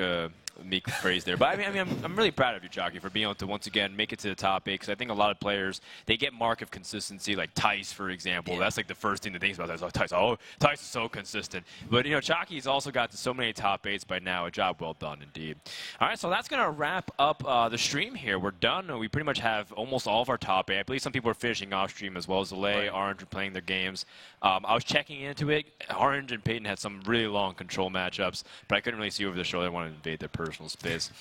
phrase there. But I mean, I'm really proud of you, Jockey, for being able to once again make it to the top 8. Because I think a lot of players, they get mark of consistency, like Tice, for example. That's like the first thing that thinks about. Is, Tice is so consistent. But you know, Jockey's also got to so many top 8s by now. A job well done, indeed. All right, so that's gonna wrap up the stream here. We're done. We pretty much have almost all of our top 8. I believe some people are finishing off stream as well as Delay, Orange are playing their games. I was checking into it. Orange and Peyton had some really long control matchups, but I couldn't really see over the shoulder. I wanted to invade their personal space.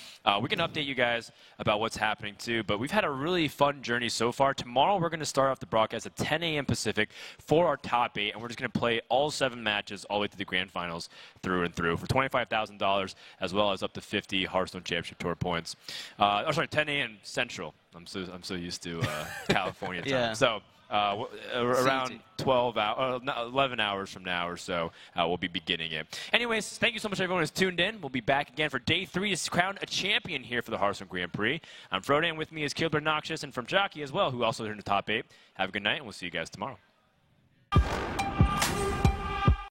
We can update you guys about what's happening too, but we've had a really fun journey so far. Tomorrow we're going to start off the broadcast at 10 a.m. Pacific for our top 8, and we're just going to play all 7 matches all the way to the grand finals through and through for $25,000 as well as up to 50 Hearthstone Championship Tour points. Sorry, 10 a.m. Central. I'm so used to California time. Yeah. So. Around 11 hours from now or so, we'll be beginning it. Anyways, thank you so much everyone who's tuned in. We'll be back again for day 3 to crown a champion here for the Hearthstone Grand Prix. I'm Frodan, with me is Kilber Noxious, and from Jockey as well, who also earned the top 8. Have a good night, and we'll see you guys tomorrow.